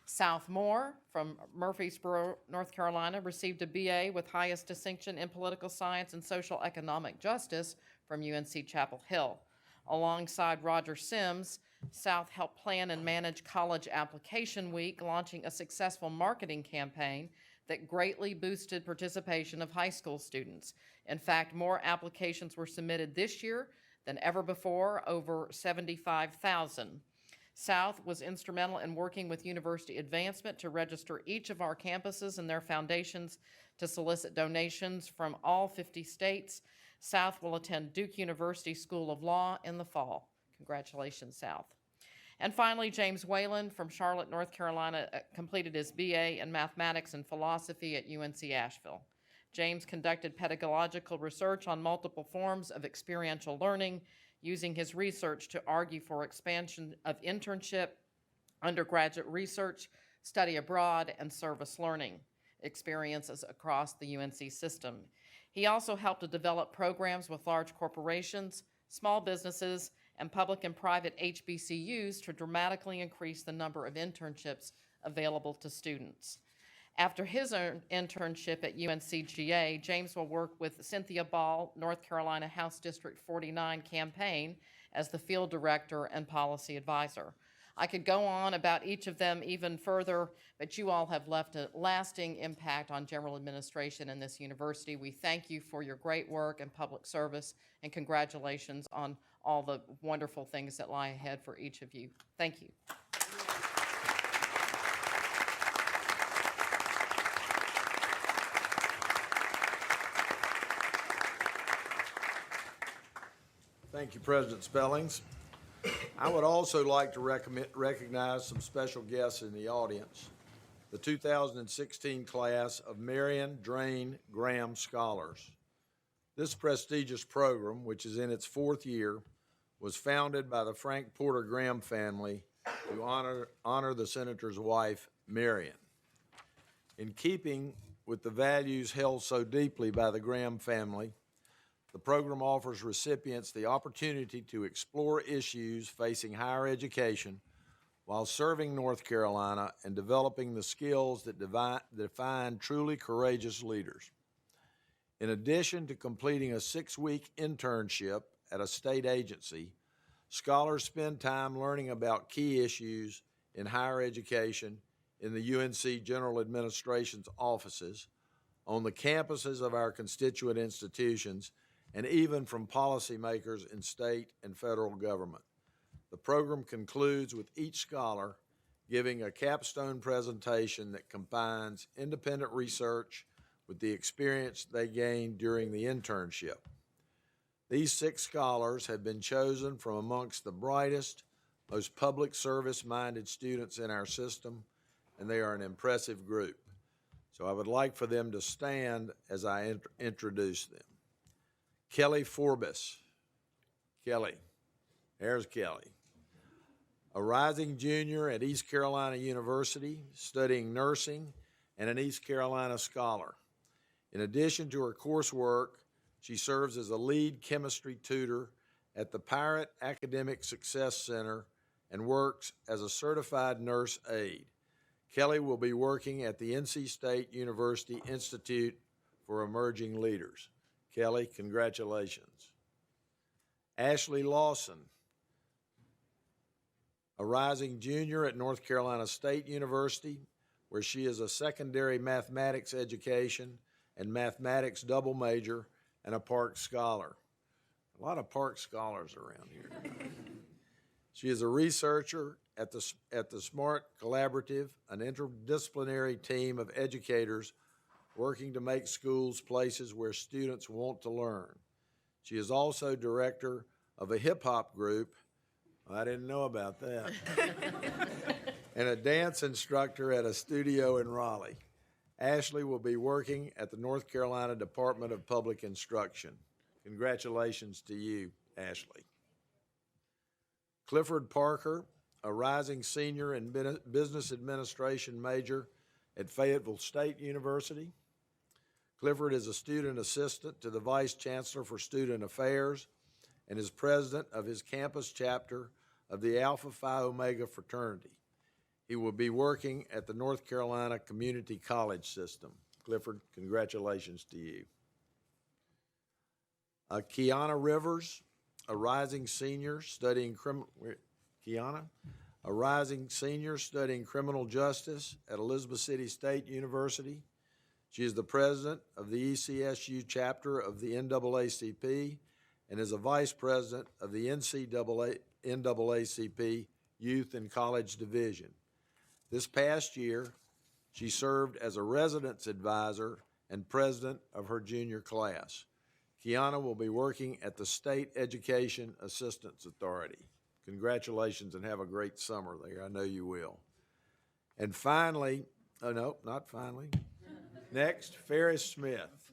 South Moore from Murfreesboro, North Carolina, received a BA with highest distinction in political science and social economic justice from UNC Chapel Hill. Alongside Roger Sims, South helped plan and manage College Application Week, launching a successful marketing campaign that greatly boosted participation of high school students. In fact, more applications were submitted this year than ever before, over 75,000. South was instrumental in working with University Advancement to register each of our campuses and their foundations to solicit donations from all 50 states. South will attend Duke University School of Law in the fall. Congratulations, South. And finally, James Whalen from Charlotte, North Carolina, completed his BA in Mathematics and Philosophy at UNC Asheville. James conducted pedagogical research on multiple forms of experiential learning, using his research to argue for expansion of internship, undergraduate research, study abroad, and service learning experiences across the UNC system. He also helped to develop programs with large corporations, small businesses, and public and private HBCUs to dramatically increase the number of internships available to students. After his internship at UNCGA, James will work with Cynthia Ball, North Carolina House District 49 campaign as the field director and policy advisor. I could go on about each of them even further, but you all have left a lasting impact on general administration in this university. We thank you for your great work and public service, and congratulations on all the wonderful things that lie ahead for each of you. Thank you. Thank you, President Spellings. I would also like to recognize some special guests in the audience. The 2016 class of Marion Drain Graham Scholars. This prestigious program, which is in its 4th year, was founded by the Frank Porter Graham family to honor the senator's wife, Marion. In keeping with the values held so deeply by the Graham family, the program offers recipients the opportunity to explore issues facing higher education while serving North Carolina and developing the skills that define truly courageous leaders. In addition to completing a 6-week internship at a state agency, scholars spend time learning about key issues in higher education in the UNC General Administration's offices, on the campuses of our constituent institutions, and even from policymakers in state and federal government. The program concludes with each scholar giving a capstone presentation that combines independent research with the experience they gained during the internship. These 6 scholars have been chosen from amongst the brightest, most public service-minded students in our system, and they are an impressive group. So I would like for them to stand as I introduce them. Kelly Forbes. Kelly. There's Kelly. A rising junior at East Carolina University, studying nursing, and an East Carolina scholar. In addition to her coursework, she serves as a lead chemistry tutor at the Pirate Academic Success Center and works as a certified nurse aide. Kelly will be working at the NC State University Institute for Emerging Leaders. Kelly, congratulations. Ashley Lawson, a rising junior at North Carolina State University, where she is a secondary mathematics education and mathematics double major and a Park Scholar. A lot of Park Scholars around here. She is a researcher at the SMART Collaborative, an interdisciplinary team of educators working to make schools places where students want to learn. She is also director of a hip-hop group. I didn't know about that. And a dance instructor at a studio in Raleigh. Ashley will be working at the North Carolina Department of Public Instruction. Congratulations to you, Ashley. Clifford Parker, a rising senior and business administration major at Fayetteville State University. Clifford is a student assistant to the Vice Chancellor for Student Affairs and is president of his campus chapter of the Alpha Phi Omega fraternity. He will be working at the North Carolina Community College System. Clifford, congratulations to you. Kiana Rivers, a rising senior studying criminal justice at Elizabeth City State University. She is the president of the ECSU chapter of the NAACP and is a vice president of the NAACP Youth and College Division. This past year, she served as a residence advisor and president of her junior class. Kiana will be working at the State Education Assistance Authority. Congratulations and have a great summer there. I know you will. And finally, oh no, not finally. Next, Ferris Smith,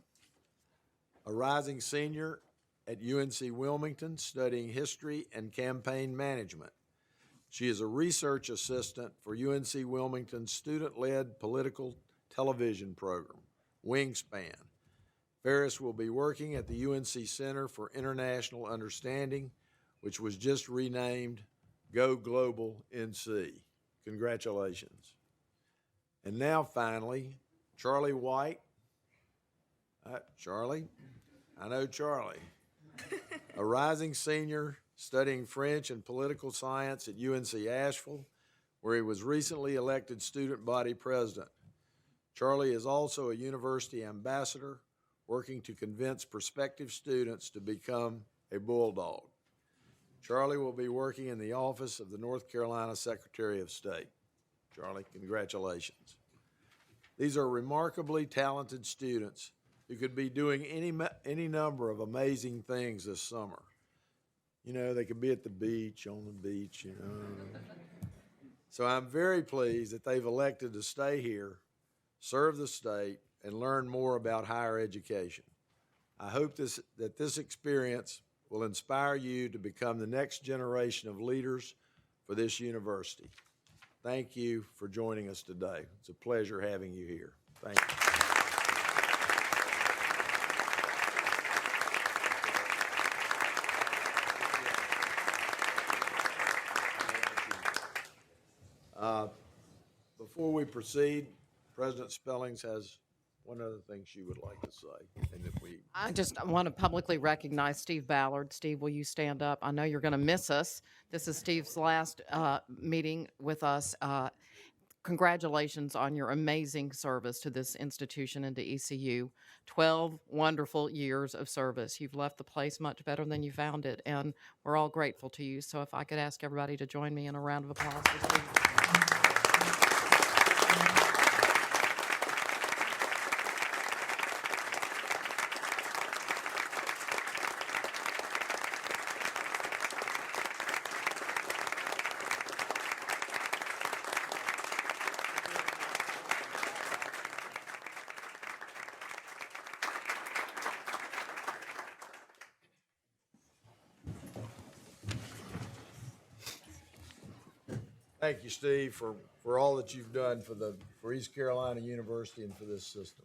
a rising senior at UNC Wilmington studying history and campaign management. She is a research assistant for UNC Wilmington's student-led political television program, Wingspan. Ferris will be working at the UNC Center for International Understanding, which was just renamed Go Global NC. Congratulations. And now finally, Charlie White. Charlie? I know Charlie. A rising senior studying French and political science at UNC Asheville, where he was recently elected student body president. Charlie is also a university ambassador, working to convince prospective students to become a Bulldog. Charlie will be working in the office of the North Carolina Secretary of State. Charlie, congratulations. These are remarkably talented students who could be doing any number of amazing things this summer. You know, they could be at the beach, on the beach, you know. So I'm very pleased that they've elected to stay here, serve the state, and learn more about higher education. I hope that this experience will inspire you to become the next generation of leaders for this university. Thank you for joining us today. It's a pleasure having you here. Thank you. Before we proceed, President Spellings has one other thing she would like to say, and if we. I just want to publicly recognize Steve Ballard. Steve, will you stand up? I know you're going to miss us. This is Steve's last meeting with us. Congratulations on your amazing service to this institution and to ECU. 12 wonderful years of service. You've left the place much better than you found it, and we're all grateful to you. So if I could ask everybody to join me in a round of applause for Steve. Thank you, Steve, for all that you've done for East Carolina University and for this system.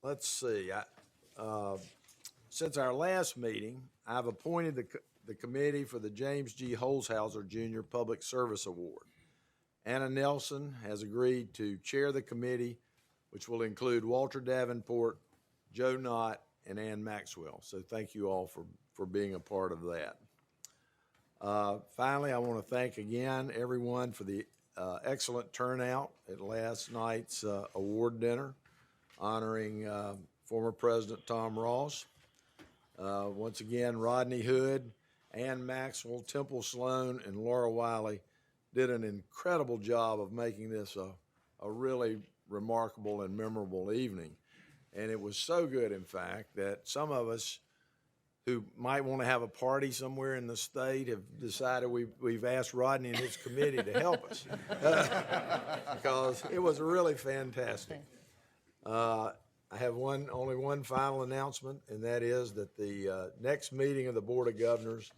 Let's see. Since our last meeting, I've appointed the committee for the James G. Holzhauser Jr. Public Service Award. Anna Nelson has agreed to chair the committee, which will include Walter Davenport, Joe Knott, and Ann Maxwell. So thank you all for being a part of that. Finally, I want to thank again everyone for the excellent turnout at last night's award dinner honoring former President Tom Ross. Once again, Rodney Hood, Ann Maxwell, Temple Sloan, and Laura Wiley did an incredible job of making this a really remarkable and memorable evening. And it was so good, in fact, that some of us who might want to have a party somewhere in the state have decided we've asked Rodney and his committee to help us because it was really fantastic. I have only one final announcement, and that is that the next meeting of the Board of Governors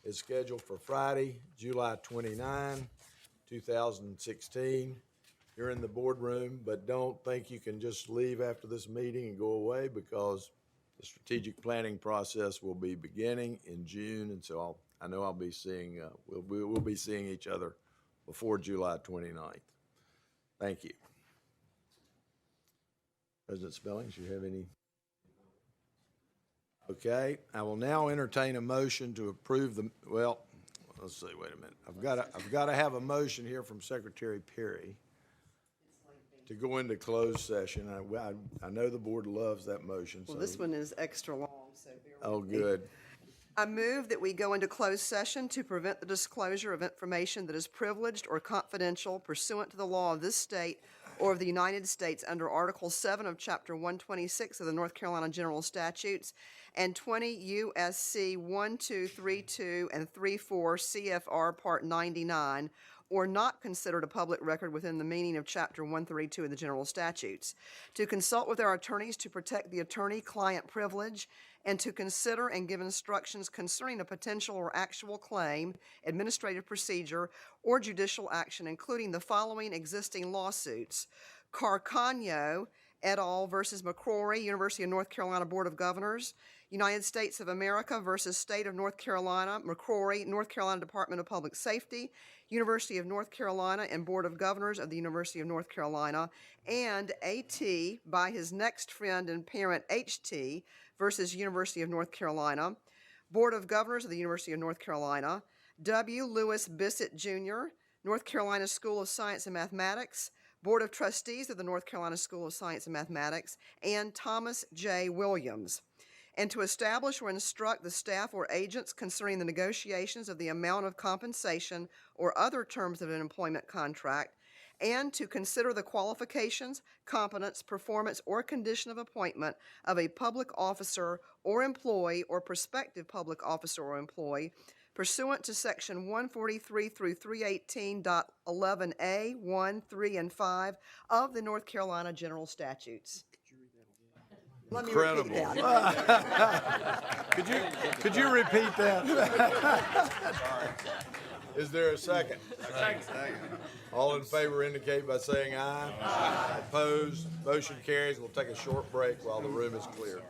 is scheduled for Friday, July 29, 2016. You're in the boardroom, but don't think you can just leave after this meeting and go away, because the strategic planning process will be beginning in June, and so I know I'll be seeing, we'll be seeing each other before July 29th. Thank you. President Spellings, you have any? Okay, I will now entertain a motion to approve well, let's see, wait a minute. I've got to have a motion here from Secretary Perry to go into closed session. I know the board loves that motion. Well, so. this one is extra long, so bear with me. Good. I move that we go into closed session to prevent the disclosure of information that is privileged or confidential pursuant to the law of this state or of the United States under Article 7 of Chapter 126 of the North Carolina General Statutes and 20 U.S.C. 1232 and 34 CFR Part 99, or not considered a public record within the meaning of Chapter 132 of the General Statutes, to consult with our attorneys to protect the attorney-client privilege, and to consider and give instructions concerning a potential or actual claim, administrative procedure, or judicial action, including the following existing lawsuits: Carcano et al. Versus McCrory, University of North Carolina Board of Governors; United States of America versus State of North Carolina, McCrory, North Carolina Department of Public Safety, University of North Carolina and Board of Governors of the University of North Carolina; and A.T. by his next friend and parent H.T. versus University of North Carolina, Board of Governors of the University of North Carolina; W. Lewis Bissett, Jr., North Carolina School of Science and Mathematics, Board of Trustees of the North Carolina School of Science and Mathematics, and Thomas J. Williams; and to establish or instruct the staff or agents concerning the negotiations of the amount of compensation or other terms of an employment contract, and to consider the qualifications, competence, performance, or condition of appointment of a public officer or employee or prospective public officer or employee pursuant to Section 143 through 318.11a, 1, 3, and 5 of the North Carolina General Statutes. Let me repeat that. Could you repeat that? Is there a second? Second. All in favor indicate by saying aye. Aye. Opposed? Motion carries. We'll take a short break while the room is clear.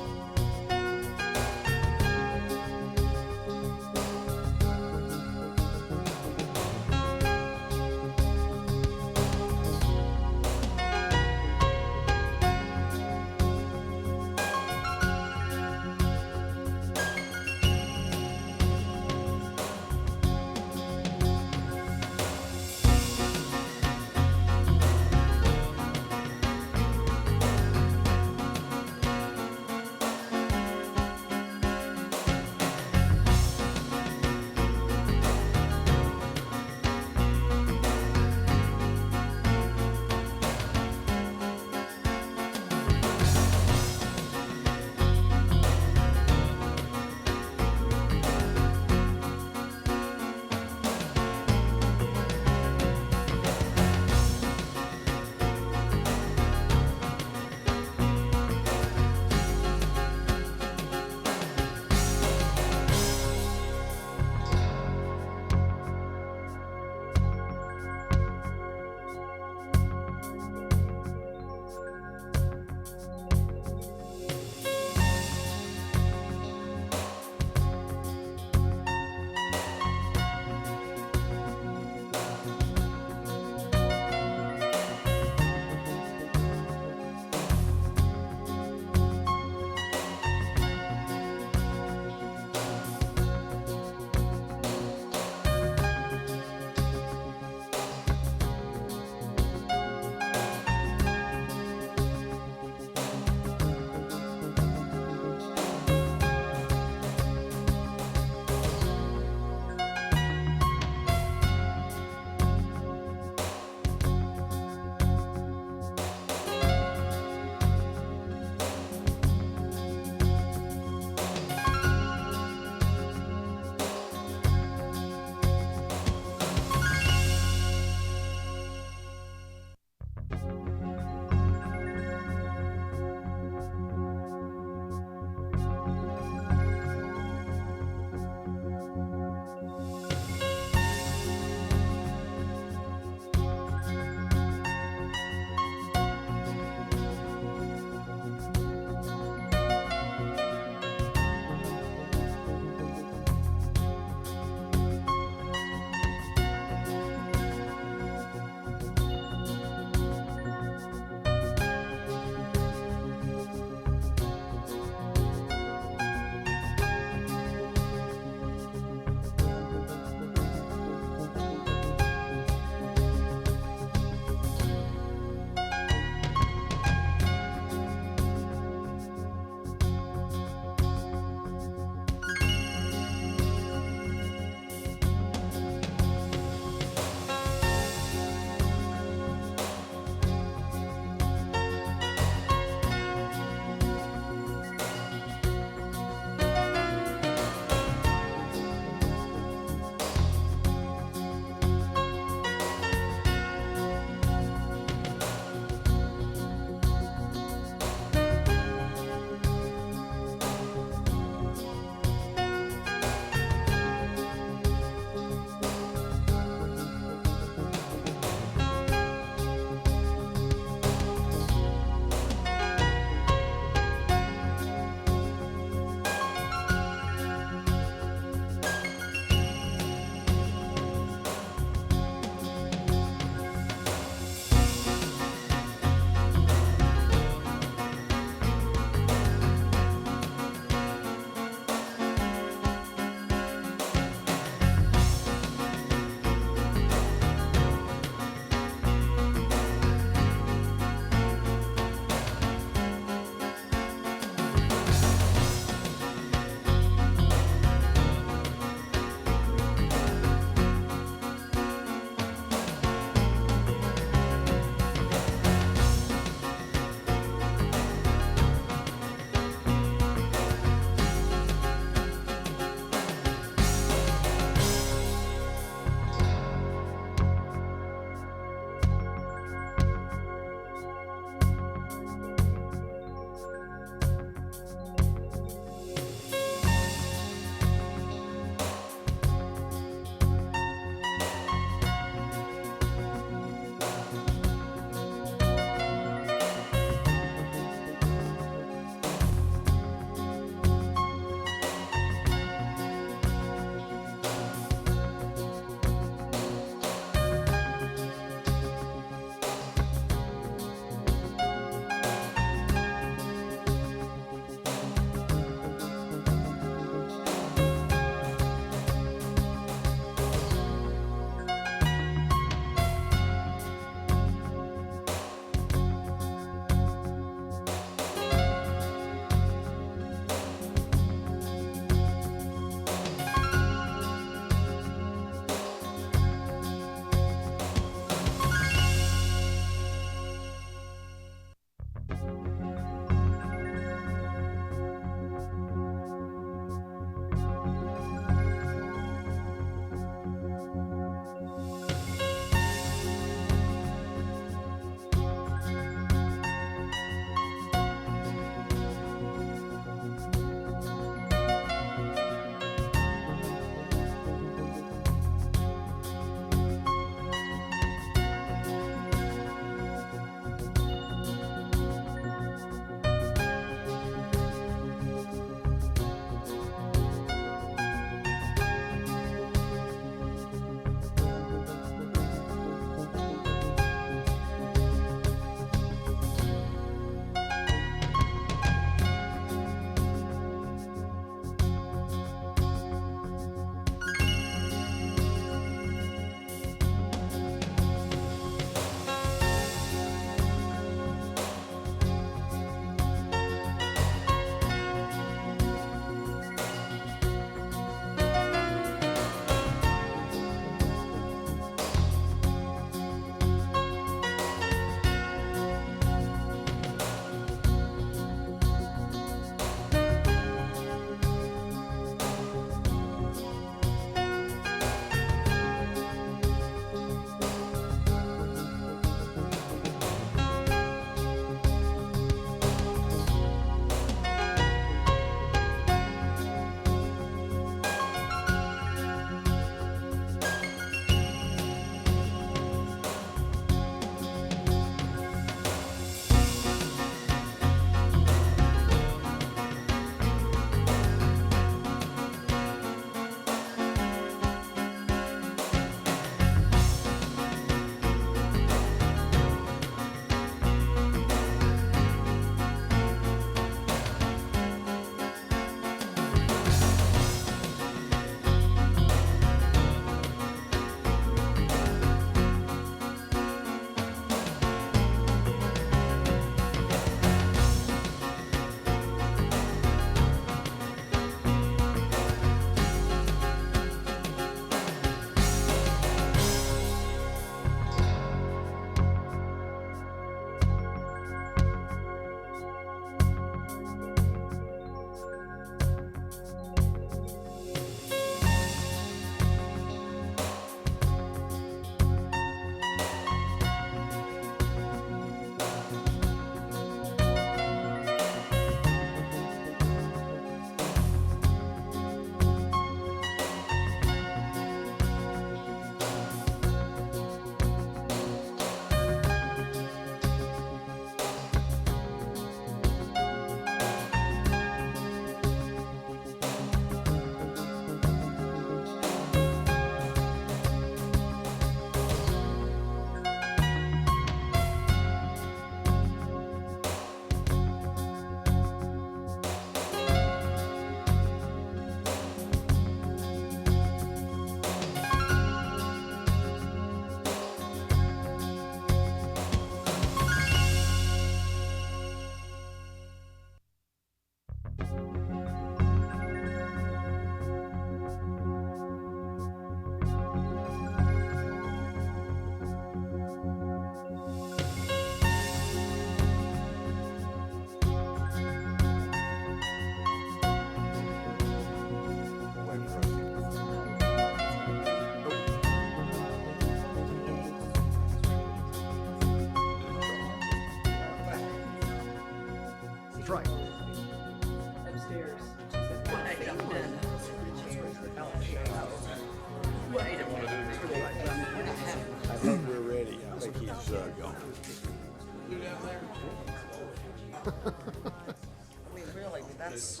Yes.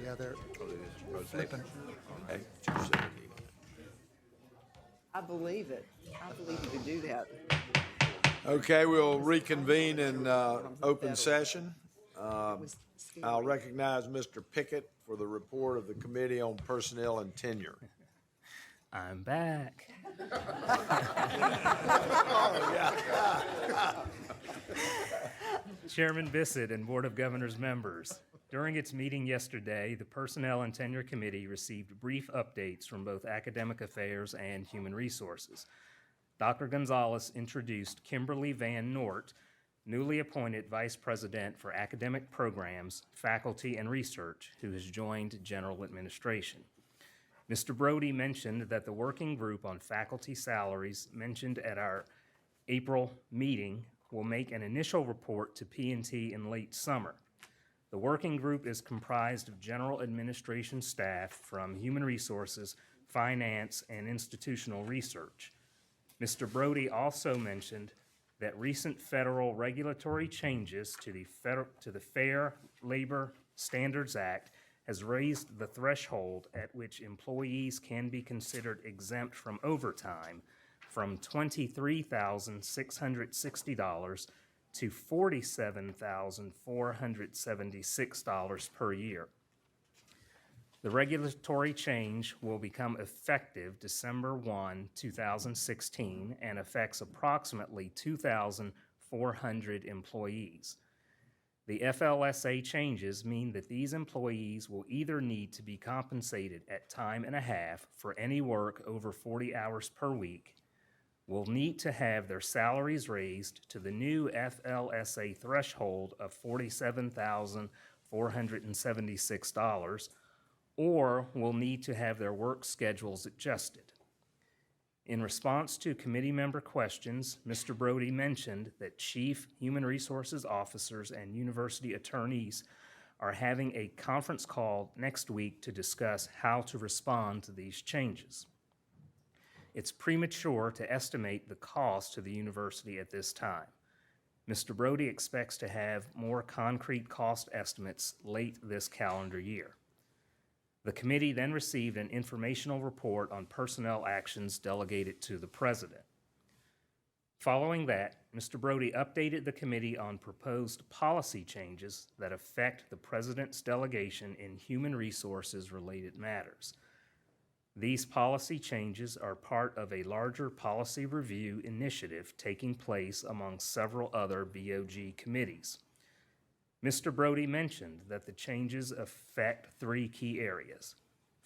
Yeah, they're flipping. Okay, 270. I believe it. I believe you can do that. Okay, we'll reconvene in open session. I'll recognize Mr. Pickett for the report of the Committee on Personnel and Tenure. I'm back. Chairman Bissett and Board of Governors members, during its meeting yesterday, the Personnel and Tenure Committee received brief updates from both Academic Affairs and Human Resources. Dr. Gonzalez introduced Kimberly Van Nort, newly appointed Vice President for Academic Programs, Faculty, and Research, who has joined General Administration. Mr. Brody mentioned that the working group on faculty salaries mentioned at our April meeting will make an initial report to P&T in late summer. The working group is comprised of general administration staff from Human Resources, Finance, and Institutional Research. Mr. Brody also mentioned that recent federal regulatory changes to the Fair Labor Standards Act has raised the threshold at which employees can be considered exempt from overtime from $23,660 to $47,476 per year. The regulatory change will become effective December 1, 2016, and affects approximately 2,400 employees. The FLSA changes mean that these employees will either need to be compensated at time and a half for any work over 40 hours per week, will need to have their salaries raised to the new FLSA threshold of $47,476, or will need to have their work schedules adjusted. In response to committee member questions, Mr. Brody mentioned that chief human resources officers and university attorneys are having a conference call next week to discuss how to respond to these changes. It's premature to estimate the cost to the university at this time. Mr. Brody expects to have more concrete cost estimates late this calendar year. The committee then received an informational report on personnel actions delegated to the president. Following that, Mr. Brody updated the committee on proposed policy changes that affect the president's delegation in human resources related matters. These policy changes are part of a larger policy review initiative taking place among several other BOG committees. Mr. Brody mentioned that the changes affect three key areas.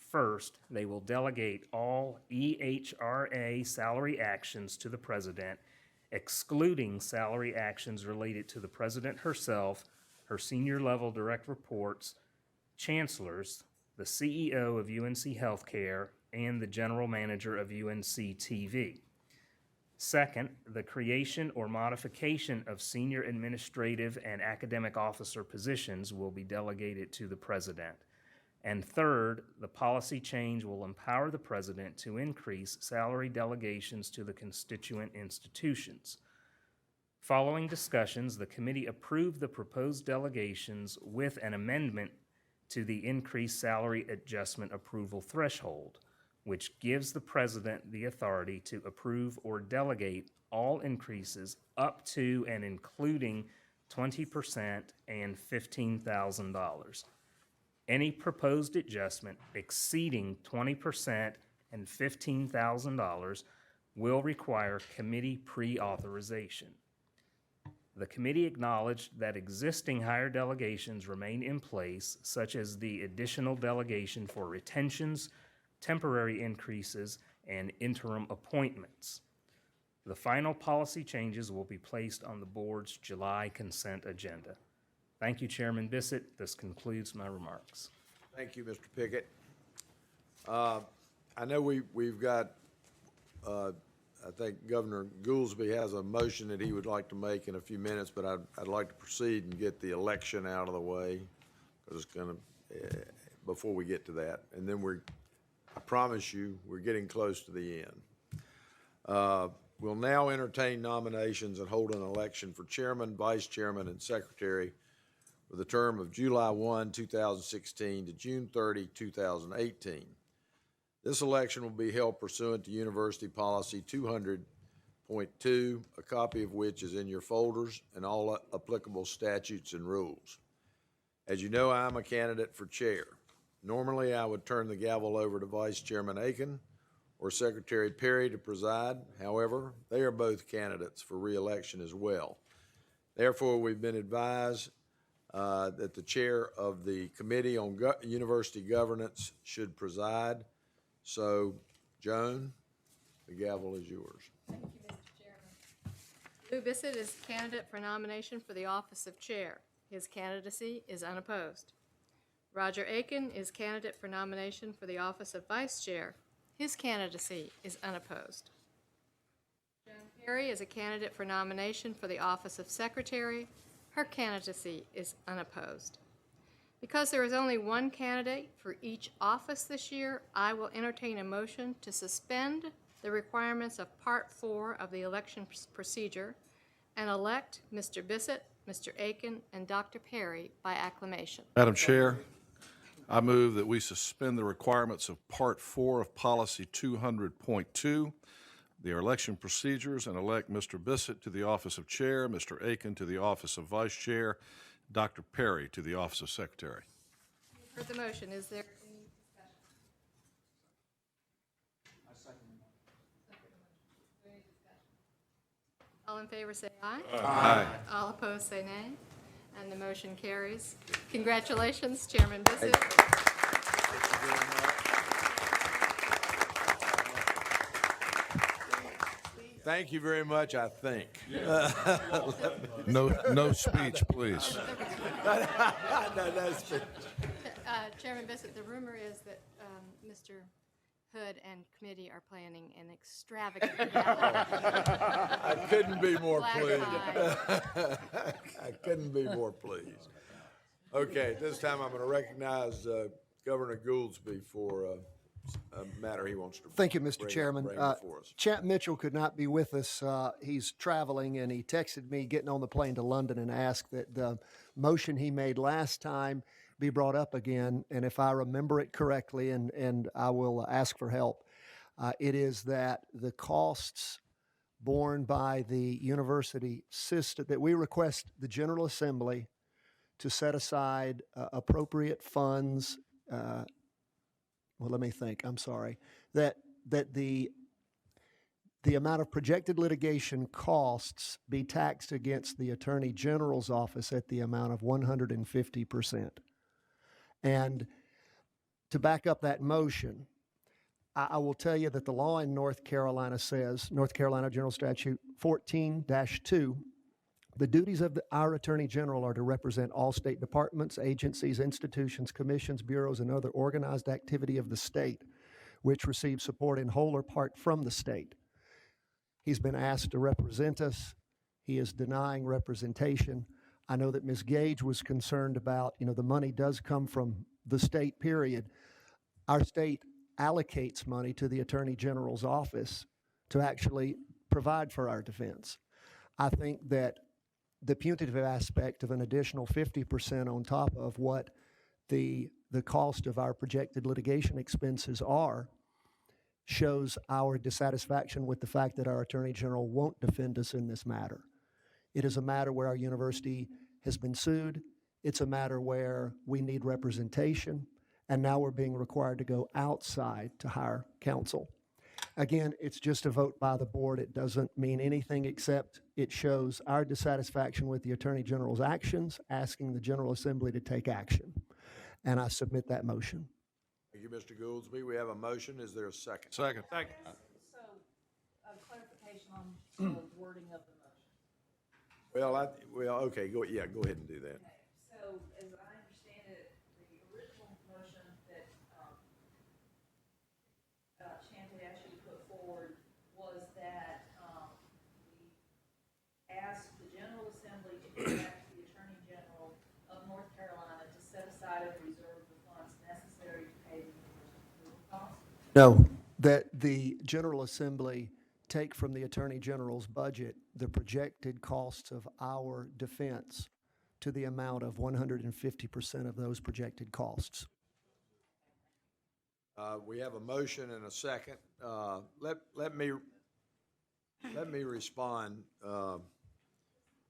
First, they will delegate all EHRA salary actions to the president, excluding salary actions related to the president herself, her senior level direct reports, chancellors, the CEO of UNC Healthcare, and the general manager of UNC TV. Second, the creation or modification of senior administrative and academic officer positions will be delegated to the president. And third, the policy change will empower the president to increase salary delegations to the constituent institutions. Following discussions, the committee approved the proposed delegations with an amendment to the increased salary adjustment approval threshold, which gives the president the authority to approve or delegate all increases up to and including 20% and $15,000. Any proposed adjustment exceeding 20% and $15,000 will require committee pre-authorization. The committee acknowledged that existing higher delegations remain in place, such as the additional delegation for retentions, temporary increases, and interim appointments. The final policy changes will be placed on the board's July consent agenda. Thank you, Chairman Bissett. This concludes my remarks. Thank you, Mr. Pickett. I know we've got, I think Governor Goolsbee has a motion that he would like to make in a few minutes, but I'd like to proceed and get the election out of the way, because it's going to, before we get to that. And then I promise you, we're getting close to the end. We'll now entertain nominations and hold an election for chairman, vice chairman, and secretary for the term of July 1, 2016 to June 30, 2018. This election will be held pursuant to University Policy 200.2, a copy of which is in your folders, and all applicable statutes and rules. As you know, I am a candidate for chair. Normally, I would turn the gavel over to Vice Chairman Aiken or Secretary Perry to preside. However, they are both candidates for re-election as well. Therefore, we've been advised that the chair of the Committee on University Governance should preside. So, Joan, the gavel is yours. Thank you, Mr. Chairman. Lou Bissett is candidate for nomination for the office of chair. His candidacy is unopposed. Roger Aiken is candidate for nomination for the office of vice chair. His candidacy is unopposed. Joan Perry is a candidate for nomination for the office of secretary. Her candidacy is unopposed. Because there is only one candidate for each office this year, I will entertain a motion to suspend the requirements of Part 4 of the election procedure and elect Mr. Bissett, Mr. Aiken, and Dr. Perry by acclamation. Madam Chair, I move that we suspend the requirements of Part 4 of Policy 200.2, the election procedures, and elect Mr. Bissett to the office of chair, Mr. Aiken to the office of vice chair, Dr. Perry to the office of secretary. You've heard the motion. Is there any discussion? I second the motion. Any discussion? All in favor say aye. Aye. All opposed say nay. And the motion carries. Congratulations, Chairman Bissett. Thank you very much, I think. No speech, please. No speech. Chairman Bissett, the rumor is that Mr. Hood and committee are planning an extravagant I couldn't be more Black pleased. tie. I couldn't be more pleased. Okay, this time I'm going to recognize Governor Gouldsby for a matter he wants to Thank you, Mr. bring Chairman. before us. Champ Mitchell could not be with us. He's traveling, and he texted me getting on the plane to London and asked that the motion he made last time be brought up again. And if I remember it correctly, and I will ask for help, it is that the costs borne by the university system, that we request the General Assembly to set aside appropriate funds. Well, let me think. I'm sorry. That the amount of projected litigation costs be taxed against the Attorney General's office at the amount of 150%. And to back up that motion, I will tell you that the law in North Carolina says, North Carolina General Statute 14-2, the duties of our Attorney General are to represent all state departments, agencies, institutions, commissions, bureaus, and other organized activity of the state which receive support in whole or part from the state. He's been asked to represent us. He is denying representation. I know that Ms. Gage was concerned about, the money does come from the state, period. Our state allocates money to the Attorney General's office to actually provide for our defense. I think that the punitive aspect of an additional 50% on top of what the cost of our projected litigation expenses are shows our dissatisfaction with the fact that our Attorney General won't defend us in this matter. It is a matter where our university has been sued. It's a matter where we need representation, and now we're being required to go outside to hire counsel. Again, it's just a vote by the board. It doesn't mean anything except it shows our dissatisfaction with the Attorney General's actions, asking the General Assembly to take action. And I submit that motion. Thank you, Mr. Gouldsby. We have a motion. Is there a second? Second. So, clarification on the wording of the motion. Okay, go ahead and do that. So, as I understand it, the original motion that Champ had actually put forward was that we asked the General Assembly to direct the Attorney General of North Carolina to set aside a reserve of funds necessary to pay the university costs. No, that the General Assembly take from the Attorney General's budget the projected costs of our defense to the amount of 150% of those projected costs. We have a motion and a second. Let me respond.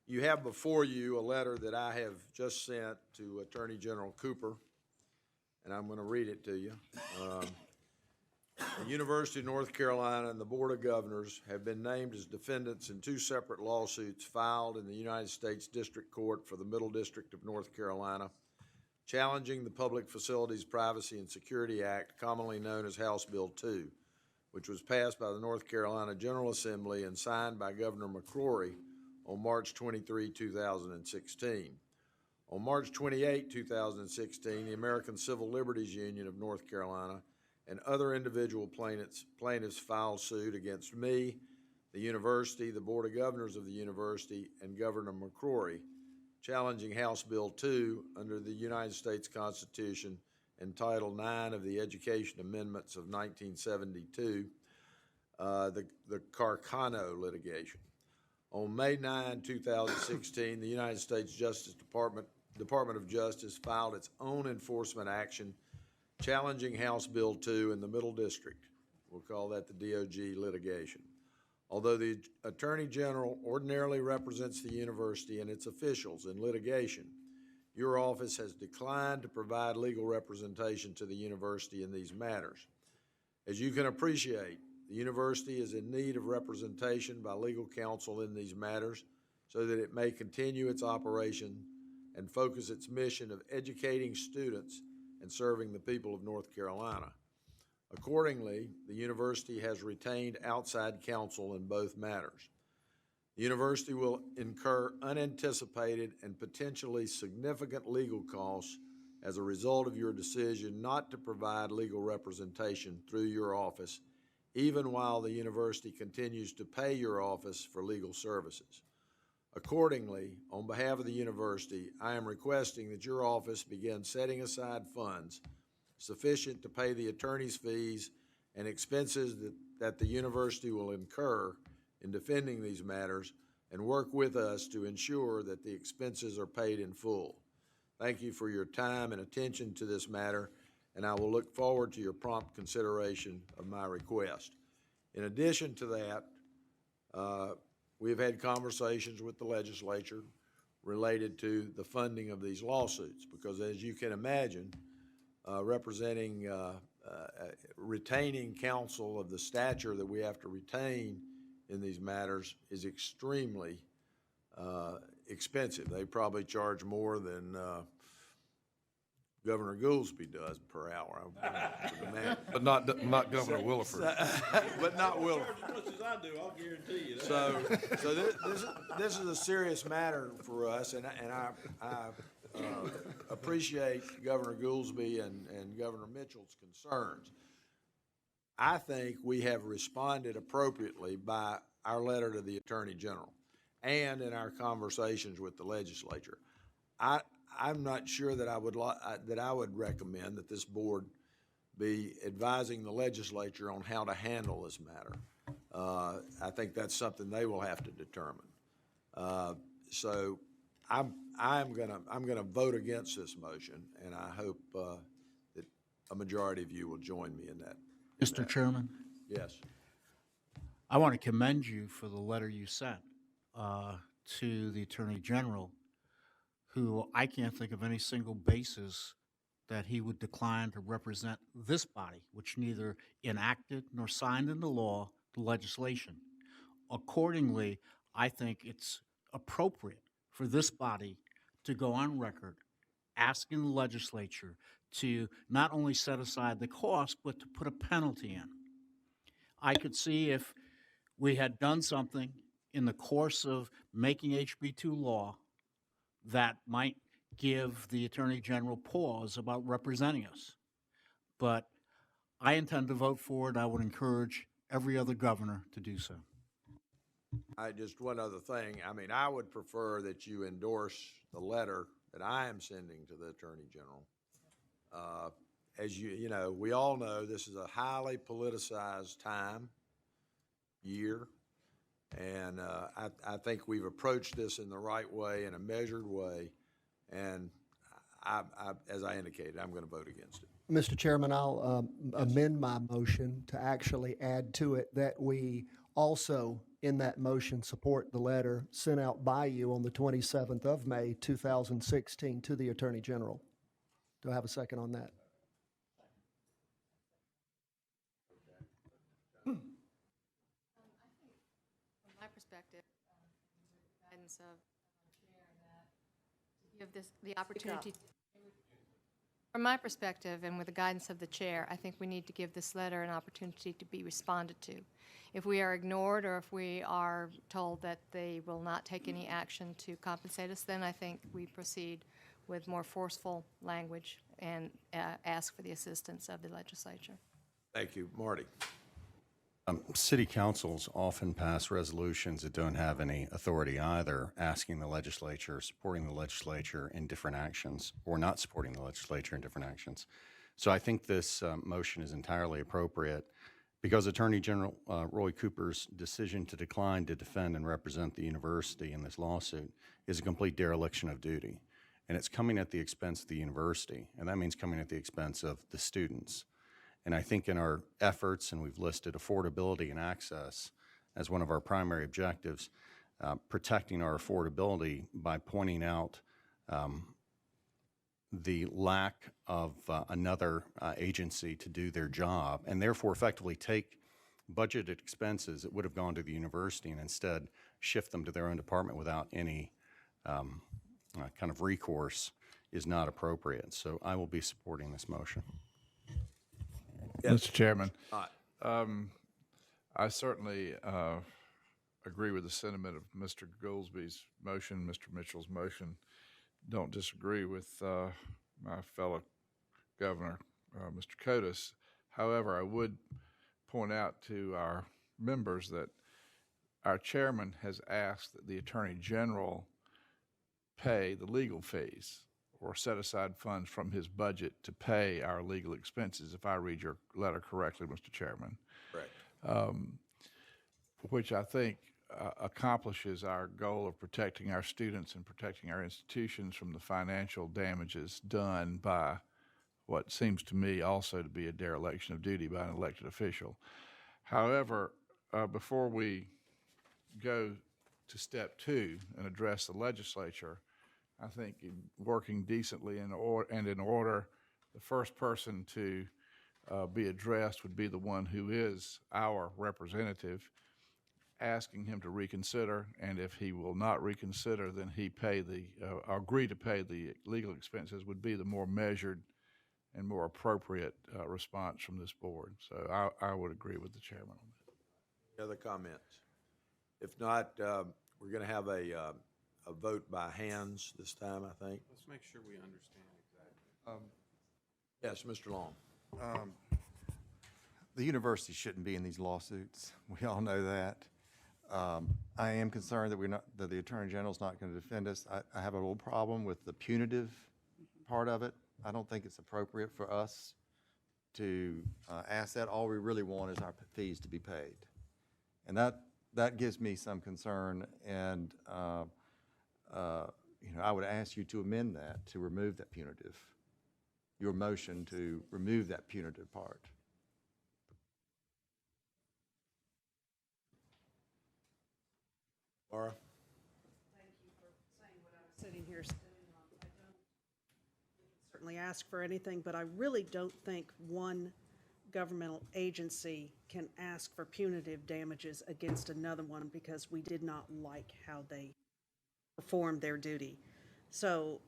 You have before you a letter that I have just sent to Attorney General Cooper, and I'm going to read it to you. The University of North Carolina and the Board of Governors have been named as defendants in two separate lawsuits filed in the United States District Court for the Middle District of North Carolina, challenging the Public Facilities Privacy and Security Act, commonly known as House Bill 2, which was passed by the North Carolina General Assembly and signed by Governor McCrory on March 23, 2016. On March 28, 2016, the American Civil Liberties Union of North Carolina and other individual plaintiffs filed suit against me, the university, the Board of Governors of the university, and Governor McCrory, challenging House Bill 2 under the United States Constitution and Title IX of the Education Amendments of 1972, the Carcano litigation. On May 9, 2016, the United States Department of Justice filed its own enforcement action challenging House Bill 2 in the Middle District. We'll call that the DOJ litigation. Although the Attorney General ordinarily represents the university and its officials in litigation, your office has declined to provide legal representation to the university in these matters. As you can appreciate, the university is in need of representation by legal counsel in these matters so that it may continue its operation and focus its mission of educating students and serving the people of North Carolina. Accordingly, the university has retained outside counsel in both matters. The university will incur unanticipated and potentially significant legal costs as a result of your decision not to provide legal representation through your office, even while the university continues to pay your office for legal services. Accordingly, on behalf of the university, I am requesting that your office begin setting aside funds sufficient to pay the attorney's fees and expenses that the university will incur in defending these matters, and work with us to ensure that the expenses are paid in full. Thank you for your time and attention to this matter, and I will look forward to your prompt consideration of my request. In addition to that, we've had conversations with the legislature related to the funding of these lawsuits, because as you can imagine, retaining counsel of the stature that we have to retain in these matters is extremely expensive. They probably charge more than Governor Goolsbee does per hour. But not Governor Williford. But not Williford. As much as I do, I'll guarantee you that. So this is a serious matter for us, and I appreciate Governor Goolsbee and Governor Mitchell's concerns. I think we have responded appropriately by our letter to the Attorney General and in our conversations with the legislature. I'm not sure that I would recommend that this board be advising the legislature on how to handle this matter. I think that's something they will have to determine. So I'm gonna vote against this motion, and I hope that a majority of you will join me in that. Mr. Chairman? Yes. I want to commend you for the letter you sent to the Attorney General, who I can't think of any single basis that he would decline to represent this body, which neither enacted nor signed into law the legislation. Accordingly, I think it's appropriate for this body to go on record asking the legislature to not only set aside the cost, but to put a penalty in. I could see if we had done something in the course of making HB2 law that might give the Attorney General pause about representing us. But I intend to vote for it. I would encourage every other governor to do so. Just one other thing. I mean, I would prefer that you endorse the letter that I am sending to the Attorney General. As you know, we all know this is a highly politicized year, and I think we've approached this in the right way, in a measured way. And as I indicated, I'm going to vote against it. Mr. Chairman, I'll amend my motion to actually add to it that we also, in that motion, support the letter sent out by you on the 27th of May, 2016, to the Attorney General. Do I have a second on that? From my perspective, guidance of chair that to give this the opportunity. From my perspective, and with the guidance of the chair, I think we need to give this letter an opportunity to be responded to. If we are ignored or if we are told that they will not take any action to compensate us, then I think we proceed with more forceful language and ask for the assistance of the legislature. Thank you. Marty? City councils often pass resolutions that don't have any authority either, asking the legislature, supporting the legislature in different actions, or not supporting the legislature in different actions. So I think this motion is entirely appropriate because Attorney General Roy Cooper's decision to decline to defend and represent the university in this lawsuit is a complete dereliction of duty. And it's coming at the expense of the university, and that means coming at the expense of the students. And I think in our efforts, and we've listed affordability and access as one of our primary objectives, protecting our affordability by pointing out the lack of another agency to do their job, and therefore effectively take budgeted expenses that would have gone to the university and instead shift them to their own department without any kind of recourse is not appropriate. So I will be supporting this motion. Mr. Chairman, I certainly agree with the sentiment of Mr. Goolsby's motion, Mr. Mitchell's motion. Don't disagree with my fellow governor, Mr. Cotis. However, I would point out to our members that our chairman has asked that the Attorney General pay the legal fees or set aside funds from his budget to pay our legal expenses, if I read your letter correctly, Mr. Chairman. Correct. Which I think accomplishes our goal of protecting our students and protecting our institutions from the financial damages done by what seems to me also to be a dereliction of duty by an elected official. However, before we go to step two and address the legislature, I think in working decently and in order, the first person to be addressed would be the one who is our representative, asking him to reconsider, and if he will not reconsider, then he pay the agree to pay the legal expenses would be the more measured and more appropriate response from this board. So I would agree with the chairman on that. Any other comments? If not, we're going to have a vote by hands this time, I think. Let's make sure we understand exactly. Yes, Mr. Long. The university shouldn't be in these lawsuits. We all know that. I am concerned that the Attorney General's not going to defend us. I have a little problem with the punitive part of it. I don't think it's appropriate for us to ask that. All we really want is our fees to be paid. And that gives me some concern, and I would ask you to amend that, to remove that punitive, your motion to remove that punitive part. Laura? Thank you for saying what I was sitting here saying. I don't certainly ask for anything, but I really don't think one governmental agency can ask for punitive damages against another one because we did not like how they performed their duty. So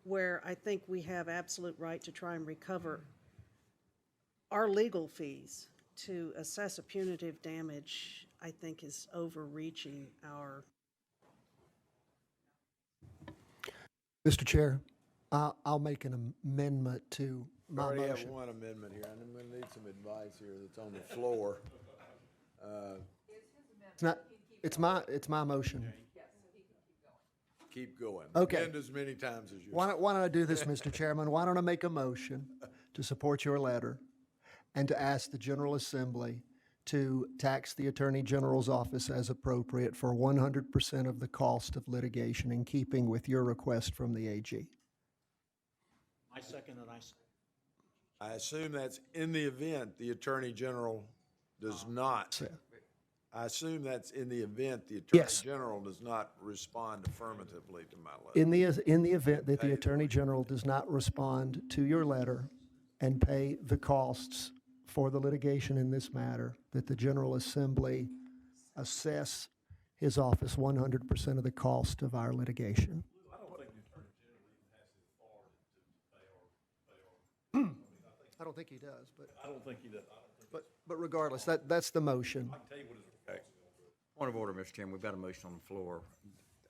where I think we have absolute right to try and recover our legal fees, to assess a punitive damage, I think is overreaching our. Mr. Chair, I'll make an amendment to We my already have motion. one amendment here, and I'm going to need some advice here that's on the floor. It's my motion. Keep going. Okay. Amend as many times as you. Why don't I do this, Mr. Chairman? Why don't I make a motion to support your letter and to ask the General Assembly to tax the Attorney General's office as appropriate for 100% of the cost of litigation in keeping with your request from the AG. I second it. I assume that's in the event the Attorney General does not. I assume that's in the event the Attorney Yes. General does not respond affirmatively to my letter. In the event that the Attorney General does not respond to your letter and pay the costs for the litigation in this matter, that the General Assembly assess his office 100% of the cost of our litigation. I don't think he does, but. I don't think he does. But regardless, that's the motion. Point of order, Mr. Chairman, we've got a motion on the floor.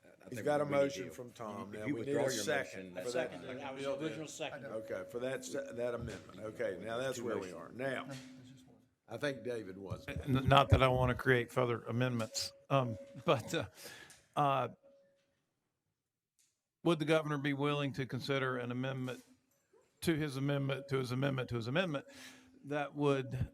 I He's think got a we need motion to- from Tom. If Now, you we need withdraw a your second. motion, for that's- that. I was the original second. Okay, for that amendment. Okay, now that's where we are. Now, I think David was. Not that I want to create further amendments, but would the governor be willing to consider an amendment to his amendment, to his amendment, to his amendment that would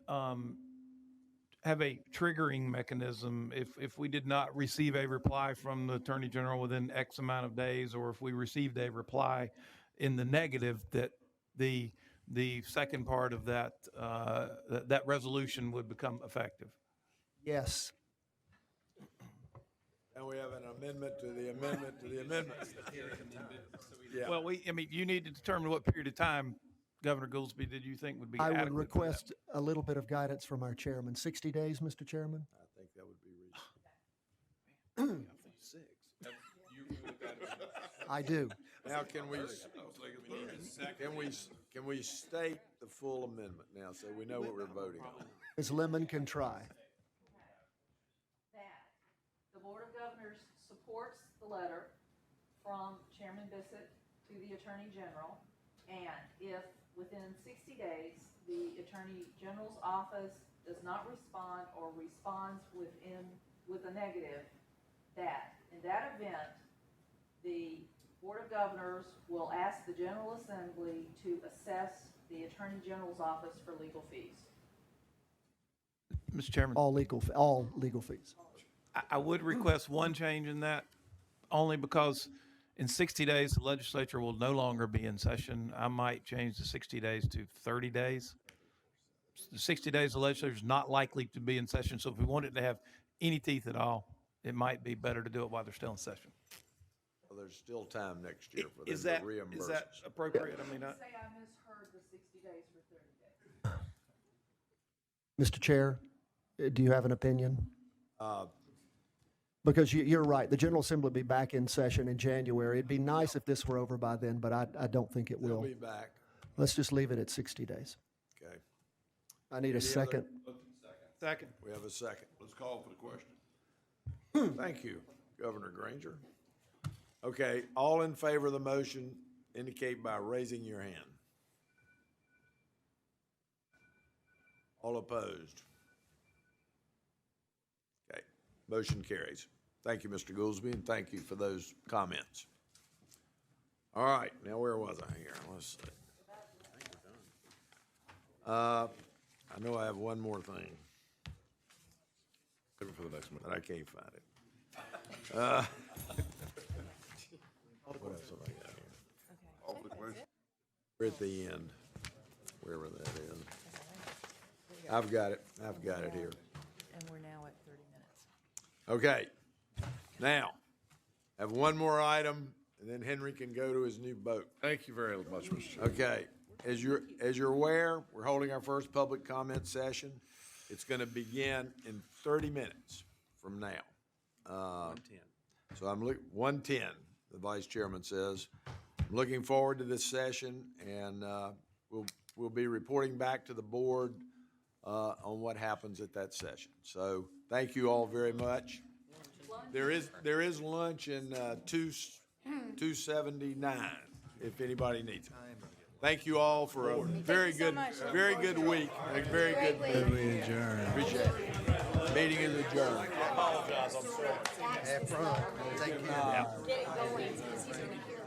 have a triggering mechanism if we did not receive a reply from the Attorney General within X amount of days, or if we received a reply in the negative, that the second part of that, that resolution would become effective? Yes. And we have an amendment to the amendment to the amendment. Yeah. Well, you need to determine what period of time, Governor Goolsbee, did you think would be I adequate? would request a little bit of guidance from our chairman. 60 days, Mr. Chairman? I think that would be reasonable. I do. Now, can we state the full amendment now so we know what we're voting on? Ms. Lemon can try. That the Board of Governors supports the letter from Chairman Bissett to the Attorney General, and if within 60 days, the Attorney General's office does not respond or responds with a negative, that in that event, the Board of Governors will ask the General Assembly to assess the Attorney General's office for legal fees. Mr. Chairman, All legal fees. I would request one change in that, only because in 60 days, the legislature will no longer be in session. I might change the 60 days to 30 days. The 60 days, the legislature is not likely to be in session, so if we want it to have any teeth at all, it might be better to do it while they're still in session. Well, there's still time next year for Is them that, to reimburse is that us. appropriate? I mean, Say I misheard the 60 days for 30 days. Mr. Chair, do you have an opinion? Because you're right, the General Assembly will be back in session in January. It'd be nice if this were over by then, but I don't think it We'll will. be back. Let's just leave it at 60 days. Okay. I need a Any other- second. Second. We have a second. Let's call for the question. Thank you, Governor Granger. Okay, all in favor of the motion indicate by raising your hand. All opposed? Okay, motion carries. Thank you, Mr. Goolsbee, and thank you for those comments. All right, now where was I here? Let's see. I know I have one more thing. Looking for the next one. But I can't find it. What else have I got here? All for the question. We're at the end, wherever that is. I've got it here. And we're now at 30 minutes. Okay, now, have one more item, and then Henry can go to his new boat. Thank you very much, Mr. Chairman. Okay, as you're aware, we're holding our first public comment session. It's gonna begin in 30 minutes from now. 110. So 1:10, the vice chairman says. I'm looking forward to this session, and we'll be reporting back to the board on what happens at that session. So thank you all very much. There is lunch in 279 if anybody needs it. Thank you all for a very good week. A very good meeting. We adjourn. Appreciate it. Meeting is adjourned. Have fun. Take care. Get it going, because he's going to hear